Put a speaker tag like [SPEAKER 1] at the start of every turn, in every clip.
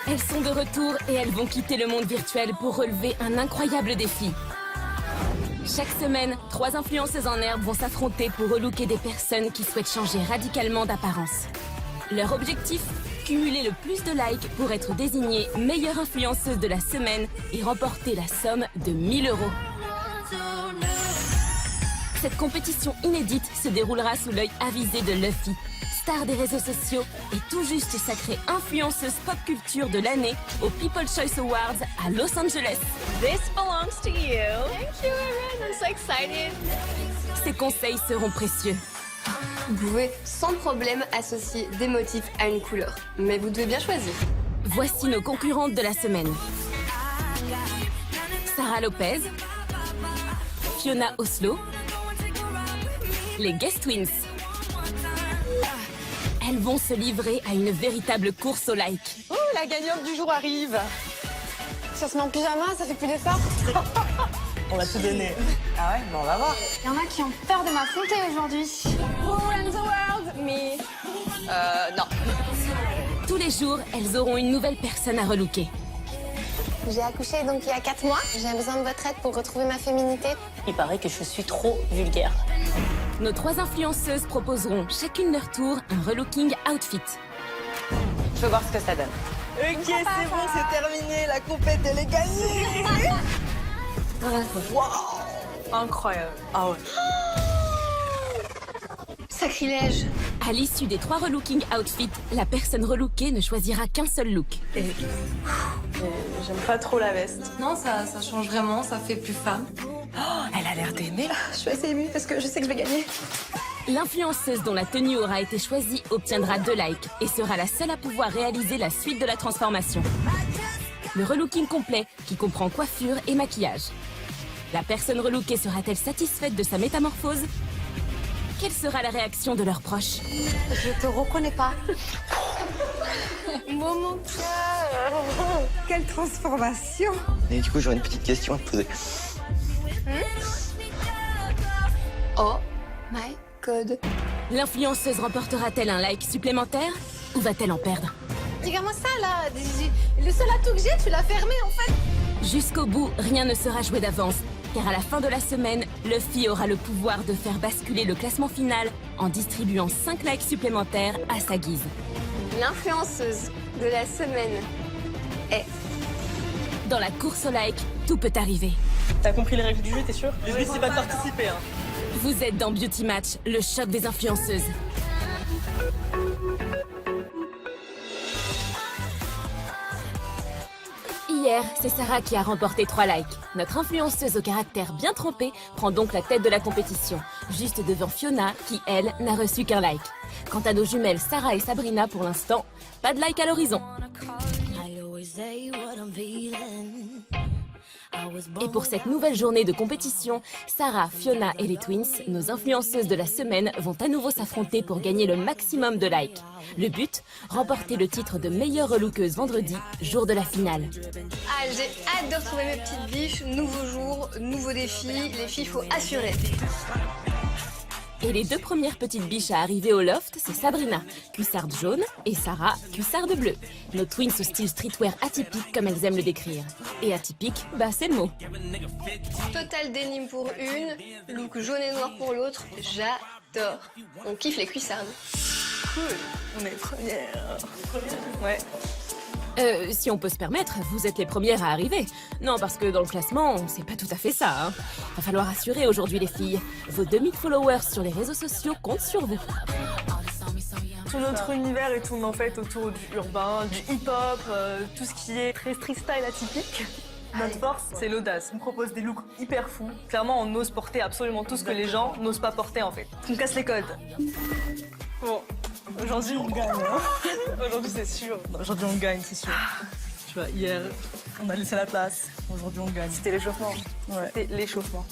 [SPEAKER 1] Elles sont de retour et elles vont quitter le monde virtuel pour relever un incroyable défi. Chaque semaine, 3 influenceuses en herbe vont s'affronter pour relooker des personnes qui souhaitent changer radicalement d'apparence. Leur objectif, cumuler le plus de likes pour être désignée meilleure influenceuse de la semaine et remporter la somme de 1 000 €. Cette compétition inédite se déroulera sous l'œil avisé de Luffy, star des réseaux sociaux et tout juste sacrée influenceuse pop culture de l'année aux People's Choice Awards à Los Angeles.
[SPEAKER 2] This belongs to you. Thank you, Erin. I'm so excited.
[SPEAKER 1] Ces conseils seront précieux.
[SPEAKER 3] Vous pouvez sans problème associer des motifs à une couleur, mais vous devez bien choisir.
[SPEAKER 1] Voici nos concurrentes de la semaine. Sarah Lopez, Fiona Oslo, les Guess Twins. Elles vont se livrer à une véritable course au like.
[SPEAKER 2] Oh, la gagnante du jour arrive.
[SPEAKER 3] Ça se met en pyjama, ça fait plus d'efforts.
[SPEAKER 4] On va tout donner. Ah ouais, bon, on va voir.
[SPEAKER 3] Il y en a qui ont peur de m'affronter aujourd'hui. Who runs the world? Me.
[SPEAKER 2] Non.
[SPEAKER 1] Tous les jours, elles auront une nouvelle personne à relooker.
[SPEAKER 3] J'ai accouché donc il y a 4 mois. J'ai besoin de votre aide pour retrouver ma féminité.
[SPEAKER 4] Il paraît que je suis trop vulgaire.
[SPEAKER 1] Nos 3 influenceuses proposeront chacune leur tour un relooking outfit.
[SPEAKER 4] Je veux voir ce que ça donne.
[SPEAKER 5] Ok, c'est bon, c'est terminé. La compète, elle est gagnée. Waouh, incroyable. Ah ouais.
[SPEAKER 3] Sacrilège.
[SPEAKER 1] À l'issue des 3 relooking outfits, la personne relookée ne choisira qu'un seul look.
[SPEAKER 5] J'aime pas trop la veste.
[SPEAKER 3] Non, ça change vraiment, ça fait plus femme.
[SPEAKER 5] Elle a l'air d'aimer là. Je suis assez émue parce que je sais que je vais gagner.
[SPEAKER 1] L'influenceuse dont la tenue aura été choisie obtiendra 2 likes et sera la seule à pouvoir réaliser la suite de la transformation. Le relooking complet qui comprend coiffure et maquillage. La personne relookée sera-t-elle satisfaite de sa métamorphose? Quelle sera la réaction de leurs proches?
[SPEAKER 3] Je te reconnais pas. Momo.
[SPEAKER 6] Quelle transformation!
[SPEAKER 7] Et du coup, j'aurais une petite question à te poser.
[SPEAKER 3] Oh my god.
[SPEAKER 1] L'influenceuse remportera-t-elle un like supplémentaire ou va-t-elle en perdre?
[SPEAKER 3] Regarde-moi ça là. Le seul atout que j'ai, tu l'as fermé en fait.
[SPEAKER 1] Jusqu'au bout, rien ne sera joué d'avance, car à la fin de la semaine, Luffy aura le pouvoir de faire basculer le classement final en distribuant 5 likes supplémentaires à sa guise.
[SPEAKER 3] L'influenceuse de la semaine est...
[SPEAKER 1] Dans la course au like, tout peut arriver.
[SPEAKER 5] T'as compris les règles du jeu, t'es sûr? Le but, c'est pas de participer. Hein.
[SPEAKER 1] Vous êtes dans Beauty Match, le choc des influenceuses. Hier, c'est Sarah qui a remporté 3 likes. Notre influenceuse au caractère bien trempé prend donc la tête de la compétition, juste devant Fiona qui, elle, n'a reçu qu'un like. Quant à nos jumelles Sarah et Sabrina, pour l'instant, pas de like à l'horizon. Et pour cette nouvelle journée de compétition, Sarah, Fiona et les Twins, nos influenceuses de la semaine, vont à nouveau s'affronter pour gagner le maximum de likes. Le but, remporter le titre de meilleure relookeuse vendredi, jour de la finale.
[SPEAKER 3] Ah, j'ai hâte de retrouver mes petites biches. Nouveau jour, nouveau défi. Les filles, faut assurer.
[SPEAKER 1] Et les 2 premières petites biches à arriver au loft, c'est Sabrina, cuissarde jaune, et Sarah, cuissarde bleue. Nos twins au style streetwear atypique comme elles aiment le décrire. Et atypique, bah c'est le mot.
[SPEAKER 3] Total denim pour une, look jaune et noir pour l'autre. J'adore. On kiffe les cuissardes.
[SPEAKER 5] Cool. On est premières. Ouais.
[SPEAKER 1] Si on peut se permettre, vous êtes les premières à arriver. Non, parce que dans le classement, c'est pas tout à fait ça, hein. Va falloir assurer aujourd'hui les filles. Vos 2000 followers sur les réseaux sociaux comptent sur vous.
[SPEAKER 5] Tout notre univers est tourné en fait autour du urbain, du hip-hop, tout ce qui est très street style atypique. Notre force, c'est l'audace. On propose des looks hyper fous. Clairement, on ose porter absolument tout ce que les gens n'osent pas porter en fait. On casse les codes. Bon, aujourd'hui on gagne. Hein. Aujourd'hui c'est sûr. Aujourd'hui on gagne, c'est sûr. Tu vois, hier, on a laissé la place. Aujourd'hui on gagne. C'était l'échauffement. Ouais. C'était l'échauffement.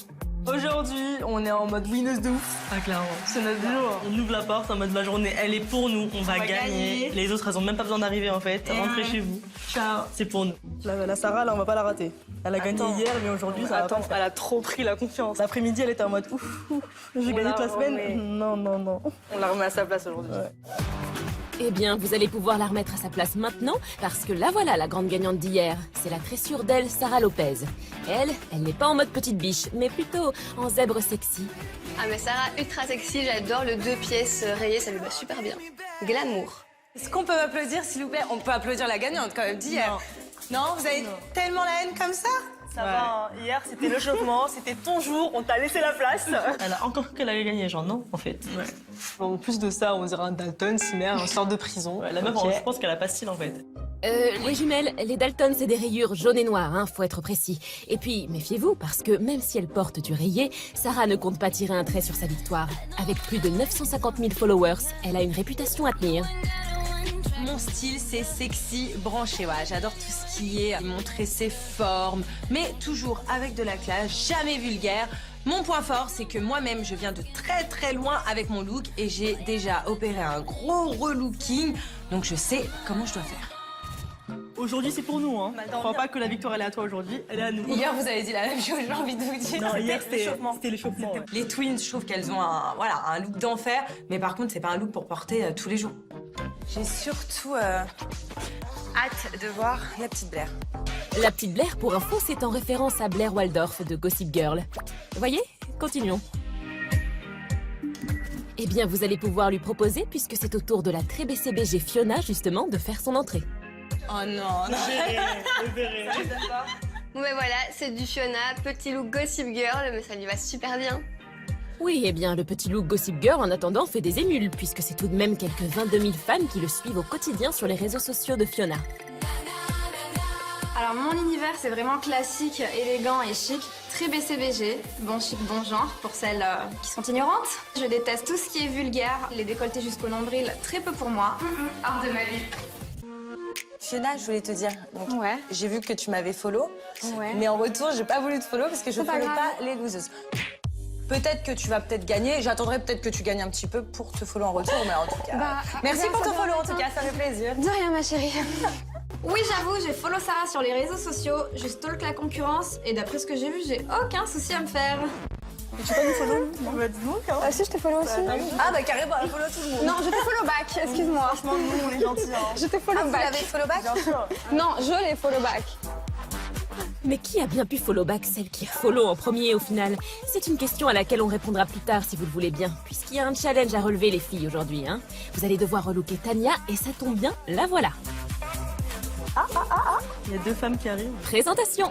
[SPEAKER 5] Aujourd'hui, on est en mode winneuse de ouf. Ah, clairement. C'est notre jour.
[SPEAKER 4] On ouvre la porte en mode la journée, elle est pour nous, on va gagner. Les autres, elles ont même pas besoin d'arriver en fait. Rentrez chez vous.
[SPEAKER 5] Ciao.
[SPEAKER 4] C'est pour nous.
[SPEAKER 5] La Sarah, là, on va pas la rater. Elle a gagné hier, mais aujourd'hui, ça va pas le faire. Elle a trop pris la confiance. L'après-midi, elle était en mode ouf, j'ai gagné toute la semaine. Non, non, non. On la remet à sa place aujourd'hui. Ouais.
[SPEAKER 1] Eh bien, vous allez pouvoir la remettre à sa place maintenant, parce que là voilà la grande gagnante d'hier. C'est la très sûre d'elle, Sarah Lopez. Elle n'est pas en mode petite biche, mais plutôt en zèbre sexy.
[SPEAKER 3] Ah mais Sarah, ultra sexy, j'adore le 2 pièces rayé, ça lui va super bien. Glamour.
[SPEAKER 8] Est-ce qu'on peut applaudir, s'il vous plaît? On peut applaudir la gagnante quand même d'hier. Non, vous avez tellement la haine comme ça?
[SPEAKER 5] Ça va, hein. Hier c'était le chauffement, c'était ton jour, on t'a laissé la place.
[SPEAKER 4] Elle a encore cru qu'elle allait gagner, genre non, en fait. Ouais.
[SPEAKER 5] En plus de ça, on dirait un Dalton, Simer, un sort de prison.
[SPEAKER 4] Ouais, la meuf, je pense qu'elle a pas de style, en fait.
[SPEAKER 1] Les jumelles, les Dalton, c'est des rayures jaunes et noires, hein, faut être précis. Et puis, méfiez-vous, parce que même si elle porte du rayé, Sarah ne compte pas tirer un trait sur sa victoire. Avec plus de 950 000 followers, elle a une réputation à tenir.
[SPEAKER 8] Mon style, c'est sexy, branché. Ouais, j'adore tout ce qui est montrer ses formes, mais toujours avec de la classe, jamais vulgaire. Mon point fort, c'est que moi-même, je viens de très très loin avec mon look et j'ai déjà opéré un gros relooking, donc je sais comment je dois faire.
[SPEAKER 4] Aujourd'hui, c'est pour nous, hein. Je crois pas que la victoire, elle est à toi aujourd'hui, elle est à nous.
[SPEAKER 8] Hier, vous avez dit la même chose, j'ai envie de vous dire.
[SPEAKER 4] Non, hier, c'était l'échauffement. Ouais.
[SPEAKER 8] Les twins, je trouve qu'elles ont un look d'enfer, mais par contre, c'est pas un look pour porter tous les jours. J'ai surtout hâte de voir la petite Blair.
[SPEAKER 1] La petite Blair, pour info, c'est en référence à Blair Waldorf de Gossip Girl. Voyez? Continuons. Eh bien, vous allez pouvoir lui proposer, puisque c'est au tour de la très BCBG Fiona, justement, de faire son entrée.
[SPEAKER 8] Oh non, non.
[SPEAKER 3] Bon ben voilà, c'est du Fiona, petit look Gossip Girl, mais ça lui va super bien.
[SPEAKER 1] Oui, eh bien, le petit look Gossip Girl, en attendant, fait des émules, puisque c'est tout de même quelques 22 000 fans qui le suivent au quotidien sur les réseaux sociaux de Fiona.
[SPEAKER 9] Alors mon univers c'est vraiment classique, élégant et chic, très BCBG, bon chic, bon genre pour celles qui sont ignorantes. Je déteste tout ce qui est vulgaire, les décolletés jusqu'au nombril, très peu pour moi, hors de ma vie.
[SPEAKER 8] Fiona, je voulais te dire, donc,
[SPEAKER 9] Ouais.
[SPEAKER 8] j'ai vu que tu m'avais follow,
[SPEAKER 9] Ouais.
[SPEAKER 8] mais en retour, j'ai pas voulu te follow parce que je
[SPEAKER 9] C'est pas
[SPEAKER 8] follow
[SPEAKER 9] grave.
[SPEAKER 8] pas les losers. Peut-être que tu vas peut-être gagner, j'attendrai peut-être que tu gagnes un petit peu pour te follow en retour, mais en tout cas... Merci pour ton follow en tout cas, ça fait plaisir.
[SPEAKER 9] De rien ma chérie. Oui j'avoue, j'ai follow Sarah sur les réseaux sociaux, je stalk la concurrence et d'après ce que j'ai vu, j'ai aucun souci à me faire.
[SPEAKER 5] Tu peux nous follow? Bah dis-nous, hein.
[SPEAKER 9] Ah si, je te follow aussi.
[SPEAKER 8] Ah bah carrément, elle follow tout le monde.
[SPEAKER 9] Non, je te follow back, excuse-moi.
[SPEAKER 5] Franchement, nous, on est gentils, hein.
[SPEAKER 9] Je te follow
[SPEAKER 8] Vous
[SPEAKER 9] back.
[SPEAKER 8] l'avez follow back?
[SPEAKER 5] Bien sûr.
[SPEAKER 9] Non, je les follow back.
[SPEAKER 1] Mais qui a bien pu follow back celle qui a follow en premier au final? C'est une question à laquelle on répondra plus tard si vous le voulez bien, puisqu'il y a un challenge à relever les filles aujourd'hui, hein. Vous allez devoir relooker Tania et ça tombe bien, la voilà.
[SPEAKER 4] Il y a deux femmes qui arrivent.
[SPEAKER 1] Présentation.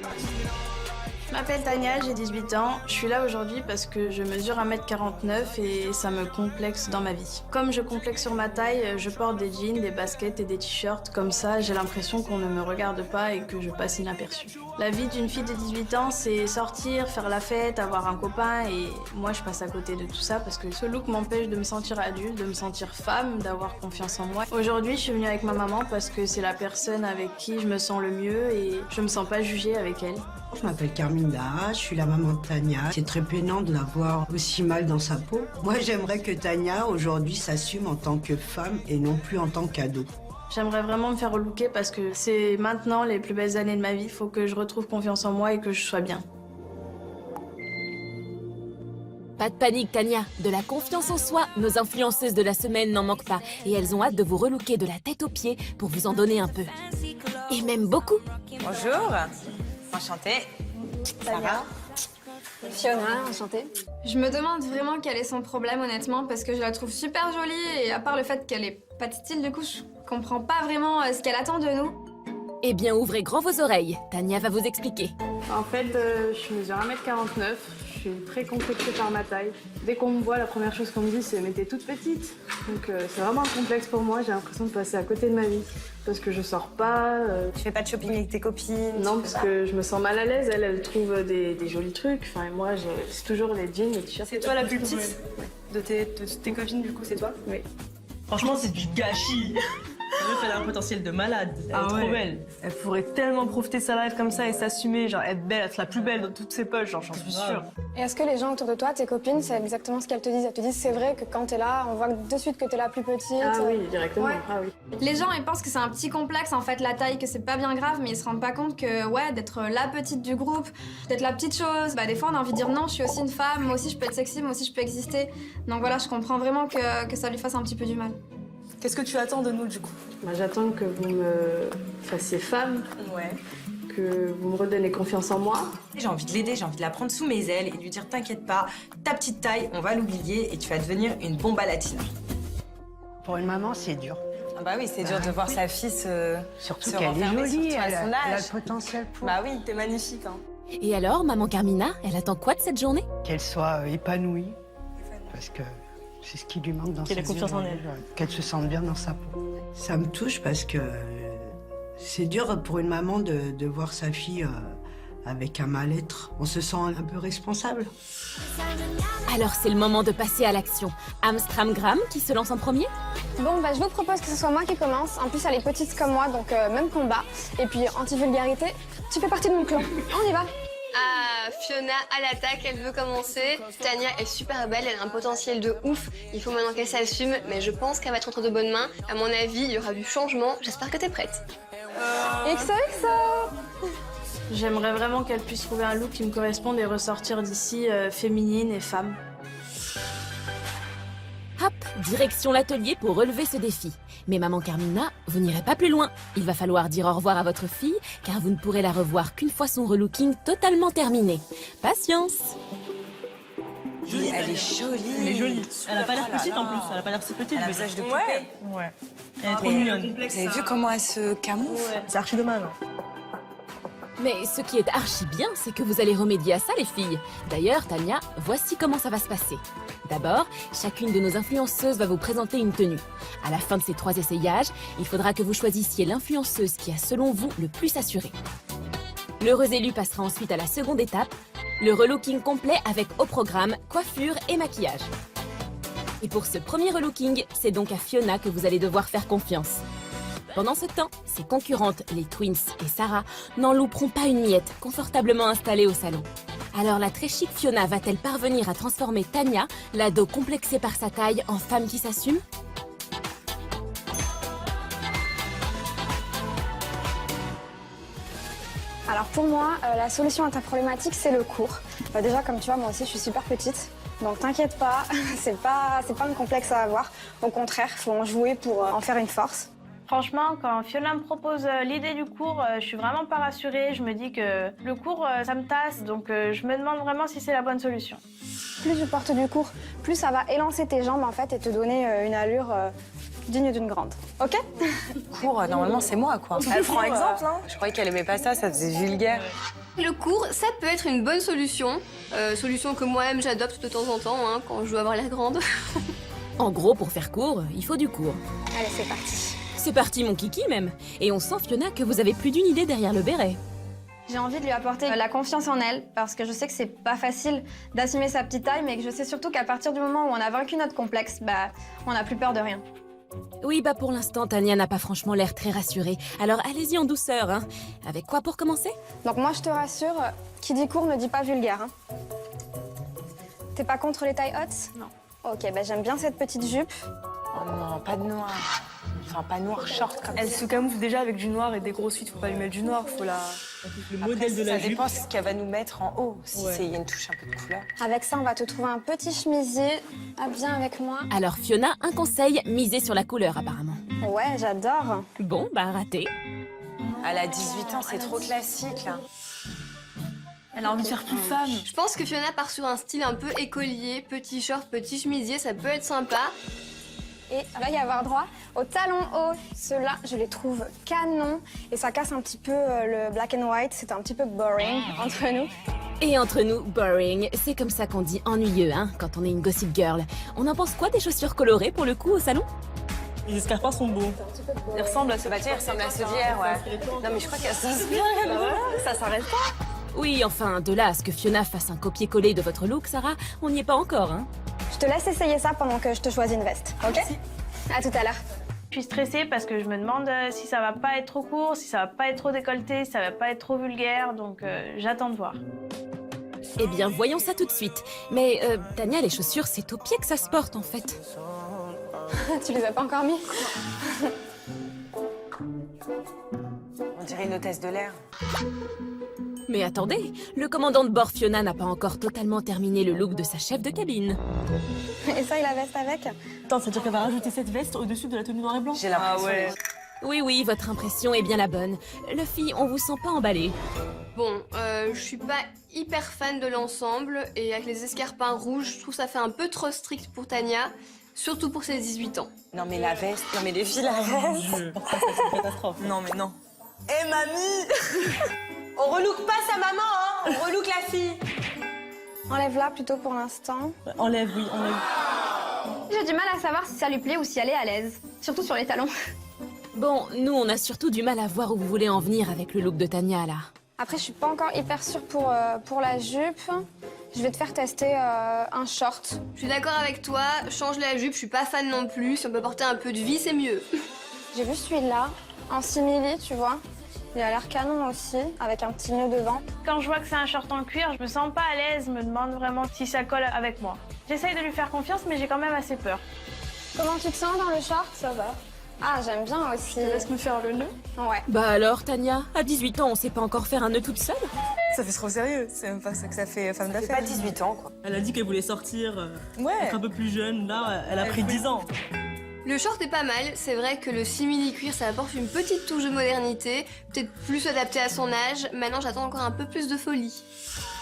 [SPEAKER 10] Je m'appelle Tania, j'ai 18 ans. Je suis là aujourd'hui parce que je mesure 1m49 et ça me complexe dans ma vie. Comme je complexe sur ma taille, je porte des jeans, des baskets et des t-shirts. Comme ça, j'ai l'impression qu'on ne me regarde pas et que je passe inaperçue. La vie d'une fille de 18 ans, c'est sortir, faire la fête, avoir un copain et moi, je passe à côté de tout ça parce que ce look m'empêche de me sentir adulte, de me sentir femme, d'avoir confiance en moi. Aujourd'hui, je suis venue avec ma maman parce que c'est la personne avec qui je me sens le mieux et je me sens pas jugée avec elle.
[SPEAKER 11] Je m'appelle Carminda, je suis la maman de Tania. C'est très peinant de la voir aussi mal dans sa peau. Moi, j'aimerais que Tania, aujourd'hui, s'assume en tant que femme et non plus en tant qu'ado.
[SPEAKER 10] J'aimerais vraiment me faire relooker parce que c'est maintenant les plus belles années de ma vie. Il faut que je retrouve confiance en moi et que je sois bien.
[SPEAKER 1] Pas de panique, Tania. De la confiance en soi, nos influenceuses de la semaine n'en manquent pas. Et elles ont hâte de vous relooker de la tête aux pieds pour vous en donner un peu. Et même beaucoup.
[SPEAKER 8] Bonjour, enchantée. Ça va?
[SPEAKER 9] Fiona, enchantée. Je me demande vraiment quel est son problème honnêtement parce que je la trouve super jolie et à part le fait qu'elle ait pas de style du coup je comprends pas vraiment ce qu'elle attend de nous.
[SPEAKER 1] Eh bien, ouvrez grand vos oreilles. Tania va vous expliquer.
[SPEAKER 10] En fait, je mesure 1m49. Je suis très complexée par ma taille. Dès qu'on me voit, la première chose qu'on me dit, c'est « mais t'es toute petite ». Donc c'est vraiment un complexe pour moi. J'ai l'impression de passer à côté de ma vie. Parce que je sors pas.
[SPEAKER 8] Tu fais pas de shopping avec tes copines?
[SPEAKER 10] Non, parce que je me sens mal à l'aise. Elle trouve des jolis trucs. Enfin, et moi, c'est toujours les jeans, les t-shirts.
[SPEAKER 5] C'est toi la plus petite de tes copines, du coup, c'est toi?
[SPEAKER 10] Oui.
[SPEAKER 4] Franchement, c'est du gâchis. La meuf, elle a un potentiel de malade. Elle est trop belle.
[SPEAKER 5] Elle pourrait tellement profiter de sa life comme ça et s'assumer, genre être belle, être la plus belle dans toutes ses poches, genre j'en suis sûre.
[SPEAKER 9] Et est-ce que les gens autour de toi, tes copines, c'est exactement ce qu'elles te disent? Elles te disent c'est vrai que quand t'es là, on voit de suite que t'es la plus petite.
[SPEAKER 10] Ah oui, directement.
[SPEAKER 9] Ouais.
[SPEAKER 10] Ah oui.
[SPEAKER 9] Les gens, ils pensent que c'est un petit complexe, en fait, la taille, que c'est pas bien grave, mais ils se rendent pas compte que, ouais, d'être la petite du groupe, d'être la petite chose, bah des fois on a envie de dire non, je suis aussi une femme, moi aussi je peux être sexy, moi aussi je peux exister. Donc voilà, je comprends vraiment que ça lui fasse un petit peu du mal.
[SPEAKER 5] Qu'est-ce que tu attends de nous du coup?
[SPEAKER 10] J'attends que vous me fassiez femme,
[SPEAKER 8] Ouais.
[SPEAKER 10] que vous me redonnez confiance en moi.
[SPEAKER 8] J'ai envie de l'aider, j'ai envie de la prendre sous mes ailes et de lui dire t'inquiète pas, ta petite taille, on va l'oublier et tu vas devenir une bomba latina.
[SPEAKER 11] Pour une maman, c'est dur.
[SPEAKER 8] Ah bah oui, c'est dur de voir sa fille
[SPEAKER 11] Surtout
[SPEAKER 8] se
[SPEAKER 11] qu'elle est
[SPEAKER 8] renfermer,
[SPEAKER 11] jolie,
[SPEAKER 8] surtout à
[SPEAKER 11] elle
[SPEAKER 8] son
[SPEAKER 11] a
[SPEAKER 8] âge.
[SPEAKER 11] le potentiel pour.
[SPEAKER 8] Bah oui, t'es magnifique. Hein.
[SPEAKER 1] Et alors, maman Carmina, elle attend quoi de cette journée?
[SPEAKER 11] Qu'elle soit épanouie, parce que c'est ce qui lui manque dans sa vie.
[SPEAKER 4] Qu'elle ait confiance en elle.
[SPEAKER 11] Ouais. Qu'elle se sente bien dans sa peau. Ça me touche parce que c'est dur pour une maman de voir sa fille avec un mal-être. On se sent un peu responsable.
[SPEAKER 1] Alors c'est le moment de passer à l'action. Amstramgram qui se lance en premier?
[SPEAKER 9] Bon, bah, je vous propose que ce soit moi qui commence. En plus, elle est petite comme moi, donc même combat. Et puis, anti-vulgarité, tu fais partie de mon clan. On y va.
[SPEAKER 3] Ah, Fiona à l'attaque, elle veut commencer. Tania est super belle, elle a un potentiel de ouf. Il faut maintenant qu'elle s'assume, mais je pense qu'elle va être entre de bonnes mains. À mon avis, il y aura du changement. J'espère que t'es prête.
[SPEAKER 9] XOXO.
[SPEAKER 10] J'aimerais vraiment qu'elle puisse trouver un look qui me corresponde et ressortir d'ici féminine et femme.
[SPEAKER 1] Hop, direction l'atelier pour relever ce défi. Mais maman Carmina, vous n'irez pas plus loin. Il va falloir dire au revoir à votre fille, car vous ne pourrez la revoir qu'une fois son relooking totalement terminé. Patience.
[SPEAKER 8] Oui, elle est jolie.
[SPEAKER 4] Elle est jolie. Elle a pas l'air
[SPEAKER 8] Oh là
[SPEAKER 4] petite
[SPEAKER 8] là.
[SPEAKER 4] en plus. Elle a pas l'air si petite.
[SPEAKER 8] Elle a un
[SPEAKER 4] mais-
[SPEAKER 8] visage de poupée.
[SPEAKER 4] Ouais. Elle est trop mignonne.
[SPEAKER 8] Vous avez vu comment elle se camoufle?
[SPEAKER 4] C'est archi dommage.
[SPEAKER 1] Mais ce qui est archi bien, c'est que vous allez remédier à ça, les filles. D'ailleurs, Tania, voici comment ça va se passer. D'abord, chacune de nos influenceuses va vous présenter une tenue. À la fin de ces 3 essayages, il faudra que vous choisissiez l'influenceuse qui a, selon vous, le plus assuré. L'heureux élu passera ensuite à la seconde étape, le relooking complet avec au programme coiffure et maquillage. Et pour ce premier relooking, c'est donc à Fiona que vous allez devoir faire confiance. Pendant ce temps, ses concurrentes, les Twins et Sarah, n'en louperont pas une miette, confortablement installées au salon. Alors la très chic Fiona va-t-elle parvenir à transformer Tania, l'ado complexée par sa taille, en femme qui s'assume?
[SPEAKER 9] Alors pour moi, la solution à ta problématique, c'est le cours. Déjà, comme tu vois, moi aussi, je suis super petite. Donc t'inquiète pas, c'est pas un complexe à avoir. Au contraire, faut en jouer pour en faire une force.
[SPEAKER 10] Franchement, quand Fiona me propose l'idée du cours, je suis vraiment pas rassurée. Je me dis que le cours, ça me tasse, donc je me demande vraiment si c'est la bonne solution.
[SPEAKER 9] Plus tu portes du cours, plus ça va élancer tes jambes en fait et te donner une allure digne d'une grande. Ok?
[SPEAKER 8] Cours, normalement, c'est moi, quoi. Elle prend exemple, hein. Je croyais qu'elle aimait pas ça, ça faisait vulgaire.
[SPEAKER 3] Le cours, ça peut être une bonne solution. Solution que moi-même j'adopte de temps en temps, hein, quand je veux avoir l'air grande.
[SPEAKER 1] En gros, pour faire court, il faut du cours.
[SPEAKER 9] Allez, c'est parti.
[SPEAKER 1] C'est parti, mon kiki, même. Et on sent, Fiona, que vous avez plus d'une idée derrière le béret.
[SPEAKER 9] J'ai envie de lui apporter la confiance en elle parce que je sais que c'est pas facile d'assumer sa petite taille, mais que je sais surtout qu'à partir du moment où on a vaincu notre complexe, bah, on n'a plus peur de rien.
[SPEAKER 1] Oui, bah pour l'instant, Tania n'a pas franchement l'air très rassurée. Alors allez-y en douceur, hein. Avec quoi pour commencer?
[SPEAKER 9] Donc moi, je te rassure, qui dit court ne dit pas vulgaire. Hein. T'es pas contre les tailles hautes?
[SPEAKER 10] Non.
[SPEAKER 9] Ok, bah j'aime bien cette petite jupe.
[SPEAKER 8] Oh non, pas de noir. Enfin, pas noir short comme
[SPEAKER 5] Elle
[SPEAKER 8] ça.
[SPEAKER 5] se camoufle déjà avec du noir et des grosses suites, faut pas lui mettre du noir, faut la...
[SPEAKER 4] Le
[SPEAKER 8] Après,
[SPEAKER 4] modèle de la
[SPEAKER 8] ça
[SPEAKER 4] jupe.
[SPEAKER 8] dépend ce qu'elle va nous mettre en haut. Si
[SPEAKER 4] Ouais.
[SPEAKER 8] il y a une touche un peu de couleur.
[SPEAKER 9] Avec ça, on va te trouver un petit chemisier. Ah, bien avec moi.
[SPEAKER 1] Alors Fiona, un conseil, misez sur la couleur apparemment.
[SPEAKER 9] Ouais, j'adore.
[SPEAKER 1] Bon, bah raté.
[SPEAKER 8] Elle a 18 ans, c'est trop classique, là.
[SPEAKER 5] Elle a envie de faire plus femme.
[SPEAKER 3] Je pense que Fiona part sur un style un peu écolier, petit short, petit chemisier, ça peut être sympa.
[SPEAKER 9] Et va y avoir droit aux talons hauts. Ceux-là, je les trouve canons. Et ça casse un petit peu le black and white. C'est un petit peu boring entre nous.
[SPEAKER 1] Et entre nous, boring, c'est comme ça qu'on dit ennuyeux, hein, quand on est une gossip girl. On en pense quoi des chaussures colorées pour le coup au salon?
[SPEAKER 4] Les escarpins sont beaux.
[SPEAKER 5] Il ressemble à ce
[SPEAKER 8] Bah, tiens, elle ressemble à ce d'hier, ouais. Non, mais je crois qu'elle s'inspire.
[SPEAKER 5] Ça s'arrête pas.
[SPEAKER 1] Oui, enfin, de là à ce que Fiona fasse un copier-coller de votre look, Sarah, on n'y est pas encore, hein.
[SPEAKER 9] Je te laisse essayer ça pendant que je te choisis une veste. Ok? À tout à l'heure.
[SPEAKER 10] Je suis stressée parce que je me demande si ça va pas être trop court, si ça va pas être trop décolleté, si ça va pas être trop vulgaire, donc j'attends de voir.
[SPEAKER 1] Eh bien, voyons ça tout de suite. Mais, Tania, les chaussures, c'est au pied que ça se porte, en fait.
[SPEAKER 9] Tu les as pas encore mis?
[SPEAKER 8] On dirait une hôtesse de l'air.
[SPEAKER 1] Mais attendez, le commandant de bord Fiona n'a pas encore totalement terminé le look de sa chef de cabine.
[SPEAKER 9] Et ça, il la veste avec?
[SPEAKER 4] Attends, c'est-à-dire qu'elle va rajouter cette veste au-dessus de la tenue noir et blanc?
[SPEAKER 8] J'ai l'impression.
[SPEAKER 5] Ah ouais.
[SPEAKER 1] Oui, votre impression est bien la bonne. Luffy, on vous sent pas emballé.
[SPEAKER 3] Bon, je suis pas hyper fan de l'ensemble et avec les escarpins rouges, je trouve ça fait un peu trop strict pour Tania, surtout pour ses 18 ans.
[SPEAKER 8] Non mais la veste, non mais les filles, la veste.
[SPEAKER 4] C'est une catastrophe.
[SPEAKER 5] Non mais non.
[SPEAKER 8] Eh mamie On relook pas sa maman, hein. On relook la fille.
[SPEAKER 9] Enlève-la plutôt pour l'instant.
[SPEAKER 4] Enlève, oui, enlève.
[SPEAKER 9] J'ai du mal à savoir si ça lui plaît ou si elle est à l'aise. Surtout sur les talons.
[SPEAKER 1] Bon, nous, on a surtout du mal à voir où vous voulez en venir avec le look de Tania, là.
[SPEAKER 9] Après, je suis pas encore hyper sûre pour la jupe. Je vais te faire tester un short.
[SPEAKER 3] Je suis d'accord avec toi, change la jupe, je suis pas fan non plus, si on peut porter un peu de vie, c'est mieux.
[SPEAKER 9] J'ai vu celui-là, en simili, tu vois. Il a l'air canon aussi, avec un petit nœud devant.
[SPEAKER 10] Quand je vois que c'est un short en cuir, je me sens pas à l'aise, je me demande vraiment si ça colle avec moi. J'essaye de lui faire confiance, mais j'ai quand même assez peur.
[SPEAKER 9] Comment tu te sens dans le short? Ça va. Ah, j'aime bien aussi.
[SPEAKER 10] Laisse me faire le nœud.
[SPEAKER 9] Ouais.
[SPEAKER 1] Bah alors, Tania, à 18 ans, on sait pas encore faire un nœud toute seule?
[SPEAKER 5] Ça fait trop sérieux, c'est même pas ça que ça fait femme
[SPEAKER 8] J'ai
[SPEAKER 5] d'affaires.
[SPEAKER 8] pas 18 ans, quoi.
[SPEAKER 4] Elle a dit qu'elle voulait sortir,
[SPEAKER 5] Ouais.
[SPEAKER 4] être un peu plus jeune. Là, elle a pris 10 ans.
[SPEAKER 3] Le short est pas mal, c'est vrai que le simili-cuir, ça apporte une petite touche de modernité, peut-être plus adapté à son âge. Maintenant, j'attends encore un peu plus de folie.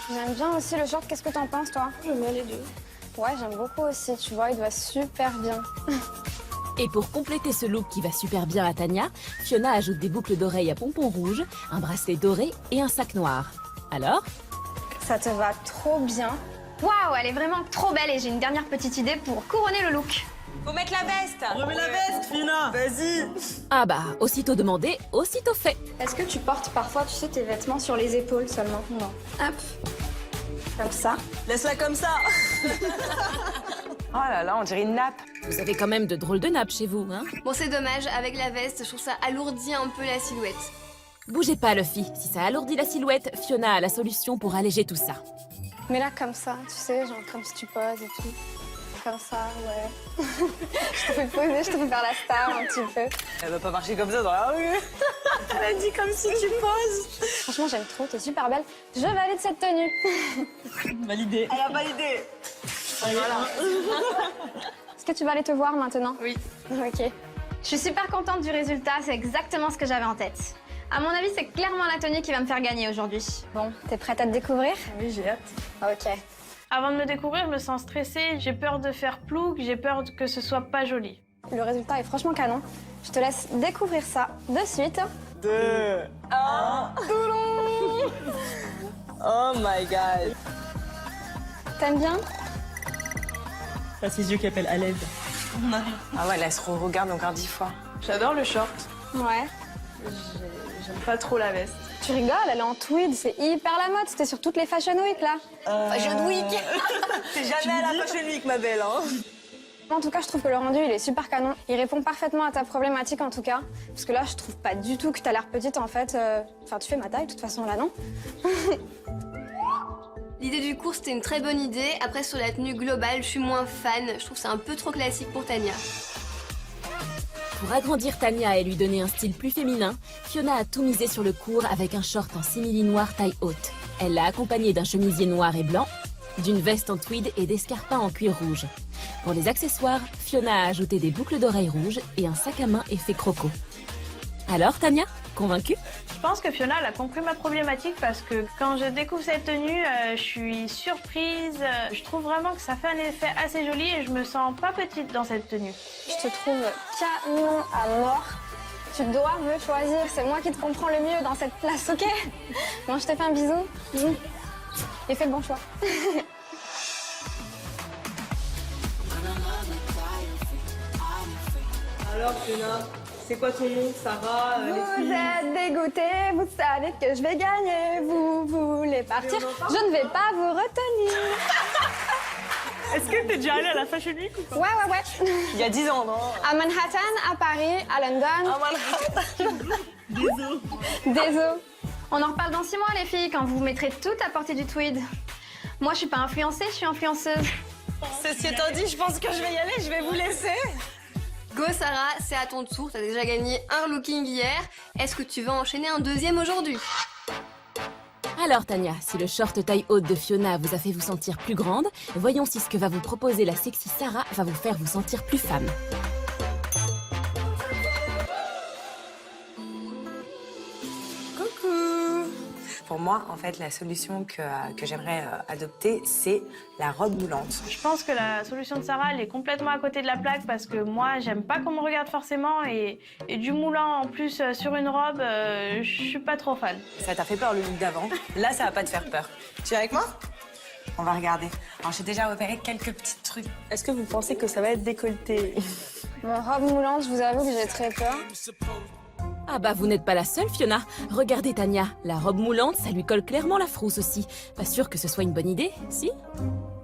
[SPEAKER 9] J'aime bien aussi le short. Qu'est-ce que t'en penses, toi?
[SPEAKER 10] J'aime bien les deux.
[SPEAKER 9] Ouais, j'aime beaucoup aussi, tu vois, il va super bien.
[SPEAKER 1] Et pour compléter ce look qui va super bien à Tania, Fiona ajoute des boucles d'oreilles à pompons rouges, un bracelet doré et un sac noir. Alors?
[SPEAKER 9] Ça te va trop bien. Waouh, elle est vraiment trop belle et j'ai une dernière petite idée pour couronner le look.
[SPEAKER 8] Faut mettre la veste.
[SPEAKER 4] Remets la veste, Fiona.
[SPEAKER 5] Vas-y.
[SPEAKER 1] Ah bah, aussitôt demandé, aussitôt fait.
[SPEAKER 9] Est-ce que tu portes parfois, tu sais, tes vêtements sur les épaules seulement? Non. Hop. Comme ça.
[SPEAKER 5] Laisse-la comme ça.
[SPEAKER 8] Oh là là, on dirait une nappe.
[SPEAKER 1] Vous avez quand même de drôles de nappes chez vous, hein?
[SPEAKER 3] Bon, c'est dommage, avec la veste, je trouve ça alourdit un peu la silhouette.
[SPEAKER 1] Bougez pas, Luffy. Si ça alourdit la silhouette, Fiona a la solution pour alléger tout ça.
[SPEAKER 9] Mais là, comme ça, tu sais, genre comme si tu poses et tout. Comme ça, ouais. Je te fais poser, je te fais faire la star un petit peu.
[SPEAKER 5] Elle va pas marcher comme ça dans la rue. Elle a dit comme si tu poses.
[SPEAKER 9] Franchement, j'aime trop, t'es super belle. Je valide cette tenue.
[SPEAKER 4] Validé.
[SPEAKER 5] Elle a validé.
[SPEAKER 9] Est-ce que tu vas aller te voir maintenant?
[SPEAKER 3] Oui.
[SPEAKER 9] Ok. Je suis super contente du résultat, c'est exactement ce que j'avais en tête. À mon avis, c'est clairement la tenue qui va me faire gagner aujourd'hui. Bon, t'es prête à te découvrir?
[SPEAKER 5] Oui, j'ai hâte.
[SPEAKER 9] Ok.
[SPEAKER 10] Avant de me découvrir, je me sens stressée, j'ai peur de faire plouc, j'ai peur que ce soit pas joli.
[SPEAKER 9] Le résultat est franchement canon. Je te laisse découvrir ça de suite.
[SPEAKER 5] 2, 1. Oh my god.
[SPEAKER 9] T'aimes bien?
[SPEAKER 4] T'as ses yeux qui appellent à l'aide. On arrive.
[SPEAKER 8] Ah ouais, là, elle se regarde encore 10 fois.
[SPEAKER 5] J'adore le short.
[SPEAKER 9] Ouais.
[SPEAKER 5] J'aime pas trop la veste.
[SPEAKER 9] Tu rigoles, elle est en tweed, c'est hyper la mode. C'était sur toutes les Fashion Week, là.
[SPEAKER 3] Fashion Week.
[SPEAKER 5] T'es jamais à la Fashion Week, ma belle, hein.
[SPEAKER 9] En tout cas, je trouve que le rendu, il est super canon. Il répond parfaitement à ta problématique, en tout cas. Parce que là, je trouve pas du tout que t'as l'air petite, en fait. Enfin, tu fais ma taille, de toute façon, là, non?
[SPEAKER 3] L'idée du cours, c'était une très bonne idée. Après, sur la tenue globale, je suis moins fan. Je trouve que c'est un peu trop classique pour Tania.
[SPEAKER 1] Pour agrandir Tania et lui donner un style plus féminin, Fiona a tout misé sur le court avec un short en simili noir taille haute. Elle l'a accompagné d'un chemisier noir et blanc, d'une veste en tweed et d'escarpins en cuir rouge. Pour les accessoires, Fiona a ajouté des boucles d'oreilles rouges et un sac à main effet croco. Alors, Tania, convaincue?
[SPEAKER 10] Je pense que Fiona, elle a compris ma problématique parce que quand je découvre cette tenue, je suis surprise. Je trouve vraiment que ça fait un effet assez joli et je me sens pas petite dans cette tenue.
[SPEAKER 9] Je te trouve canon à mort. Tu dois me choisir. C'est moi qui te comprends le mieux dans cette place, ok? Bon, je te fais un bisou. Et fais le bon choix.
[SPEAKER 5] Alors, Fiona, c'est quoi ton nom? Sarah, les
[SPEAKER 9] Vous
[SPEAKER 5] filles?
[SPEAKER 9] êtes dégoûtés, vous savez que je vais gagner. Vous voulez partir, je ne vais pas vous retenir.
[SPEAKER 4] Est-ce que t'es déjà allée à la Fashion Week ou pas?
[SPEAKER 9] Ouais.
[SPEAKER 5] Il y a 10 ans, non?
[SPEAKER 9] À Manhattan, à Paris, à London. Désolé. On en reparle dans 6 mois, les filles, quand vous mettrez tout à portée du tweed. Moi, je suis pas influencée, je suis influenceuse.
[SPEAKER 5] Ceci étant dit, je pense que je vais y aller, je vais vous laisser.
[SPEAKER 3] Go Sarah, c'est à ton tour. T'as déjà gagné un looking hier. Est-ce que tu veux enchaîner un deuxième aujourd'hui?
[SPEAKER 1] Alors Tania, si le short taille haute de Fiona vous a fait vous sentir plus grande, voyons si ce que va vous proposer la sexy Sarah va vous faire vous sentir plus femme.
[SPEAKER 12] Pour moi, en fait, la solution que j'aimerais adopter, c'est la robe moulante.
[SPEAKER 10] Je pense que la solution de Sarah, elle est complètement à côté de la plaque parce que moi, j'aime pas qu'on me regarde forcément et du moulant en plus sur une robe, je suis pas trop fan.
[SPEAKER 12] Ça t'a fait peur le look d'avant. Là, ça va pas te faire peur. Tu es avec moi? On va regarder. Alors, j'ai déjà repéré quelques petits trucs.
[SPEAKER 5] Est-ce que vous pensez que ça va être décolleté?
[SPEAKER 9] Robe moulante, je vous avoue que j'ai très peur.
[SPEAKER 1] Ah bah vous n'êtes pas la seule Fiona. Regardez Tania, la robe moulante, ça lui colle clairement la frousse aussi. Pas sûr que ce soit une bonne idée, si?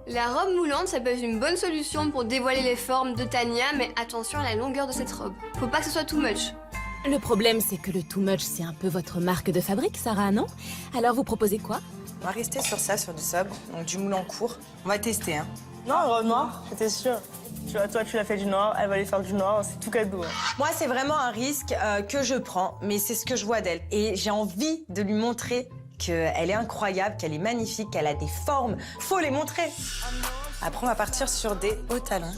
[SPEAKER 3] La robe moulante, ça peut être une bonne solution pour dévoiler les formes de Tania, mais attention à la longueur de cette robe. Faut pas que ce soit too much.
[SPEAKER 1] Le problème c'est que le too much c'est un peu votre marque de fabrique Sarah, non? Alors vous proposez quoi?
[SPEAKER 12] On va rester sur ça, sur du sobre, donc du moulant court. On va tester, hein.
[SPEAKER 5] Non, robe noire, j'étais sûre. Tu vois, toi, tu l'as fait du noir, elle va aller faire du noir, c'est tout cadeau. Hein.
[SPEAKER 12] Moi, c'est vraiment un risque que je prends, mais c'est ce que je vois d'elle. Et j'ai envie de lui montrer qu'elle est incroyable, qu'elle est magnifique, qu'elle a des formes. Faut les montrer. Après, on va partir sur des hauts talons,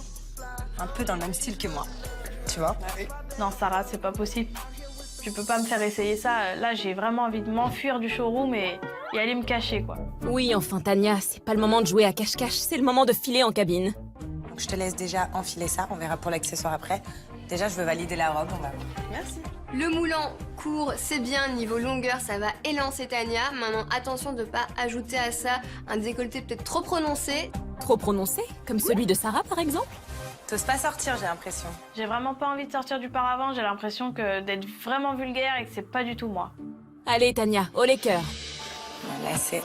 [SPEAKER 12] un peu dans le même style que moi. Tu vois?
[SPEAKER 10] Non, Sarah, c'est pas possible. Tu peux pas me faire essayer ça. Là, j'ai vraiment envie de m'enfuir du showroom et aller me cacher, quoi.
[SPEAKER 1] Oui, enfin Tania, c'est pas le moment de jouer à cache-cache, c'est le moment de filer en cabine.
[SPEAKER 12] Donc, je te laisse déjà enfiler ça, on verra pour l'accessoire après. Déjà, je veux valider la robe, on va voir.
[SPEAKER 3] Merci. Le moulant court, c'est bien, niveau longueur, ça va élancer Tania. Maintenant, attention de pas ajouter à ça un décolleté peut-être trop prononcé.
[SPEAKER 1] Trop prononcé? Comme celui de Sarah, par exemple?
[SPEAKER 12] T'oses pas sortir, j'ai l'impression.
[SPEAKER 10] J'ai vraiment pas envie de sortir du paravent, j'ai l'impression d'être vraiment vulgaire et que c'est pas du tout moi.
[SPEAKER 1] Allez Tania, haut les cœurs.
[SPEAKER 12] Là, c'est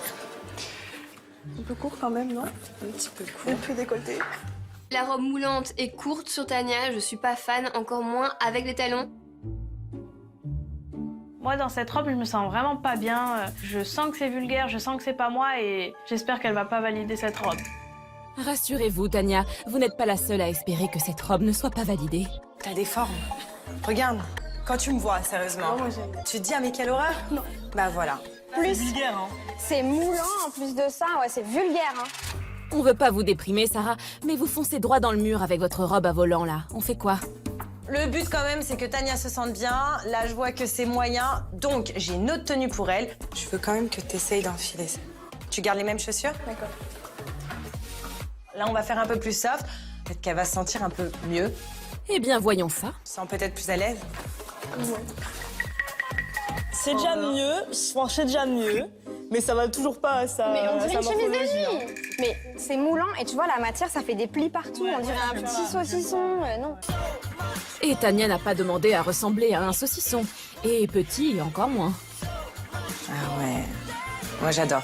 [SPEAKER 5] Un peu court quand même, non?
[SPEAKER 12] un petit peu court.
[SPEAKER 5] Et plus décolleté.
[SPEAKER 3] La robe moulante est courte sur Tania, je suis pas fan, encore moins avec les talons.
[SPEAKER 10] Moi, dans cette robe, je me sens vraiment pas bien. Je sens que c'est vulgaire, je sens que c'est pas moi et j'espère qu'elle va pas valider cette robe.
[SPEAKER 1] Rassurez-vous Tania, vous n'êtes pas la seule à espérer que cette robe ne soit pas validée.
[SPEAKER 12] T'as des formes. Regarde, quand tu me vois, sérieusement, tu te dis, ah mais quelle horreur? Non. Bah voilà.
[SPEAKER 5] C'est vulgaire, hein.
[SPEAKER 9] C'est moulant en plus de ça, ouais, c'est vulgaire, hein.
[SPEAKER 1] On veut pas vous déprimer Sarah, mais vous foncez droit dans le mur avec votre robe à volant là. On fait quoi?
[SPEAKER 12] Le but quand même, c'est que Tania se sente bien. Là, je vois que c'est moyen, donc j'ai une autre tenue pour elle. Je veux quand même que tu essayes d'enfiler ça. Tu gardes les mêmes chaussures?
[SPEAKER 5] D'accord.
[SPEAKER 12] Là, on va faire un peu plus soft. Peut-être qu'elle va se sentir un peu mieux.
[SPEAKER 1] Eh bien, voyons ça.
[SPEAKER 12] Tu te sens peut-être plus à l'aise?
[SPEAKER 5] C'est déjà mieux, c'est déjà mieux, mais ça va toujours pas, ça.
[SPEAKER 9] Mais on dirait une chemise de
[SPEAKER 5] morphologie,
[SPEAKER 9] nuit. Mais c'est moulant et tu vois, la matière, ça fait des plis partout. On dirait un petit saucisson, non.
[SPEAKER 1] Et Tania n'a pas demandé à ressembler à un saucisson. Et petit, encore moins.
[SPEAKER 12] Ah ouais. Moi, j'adore.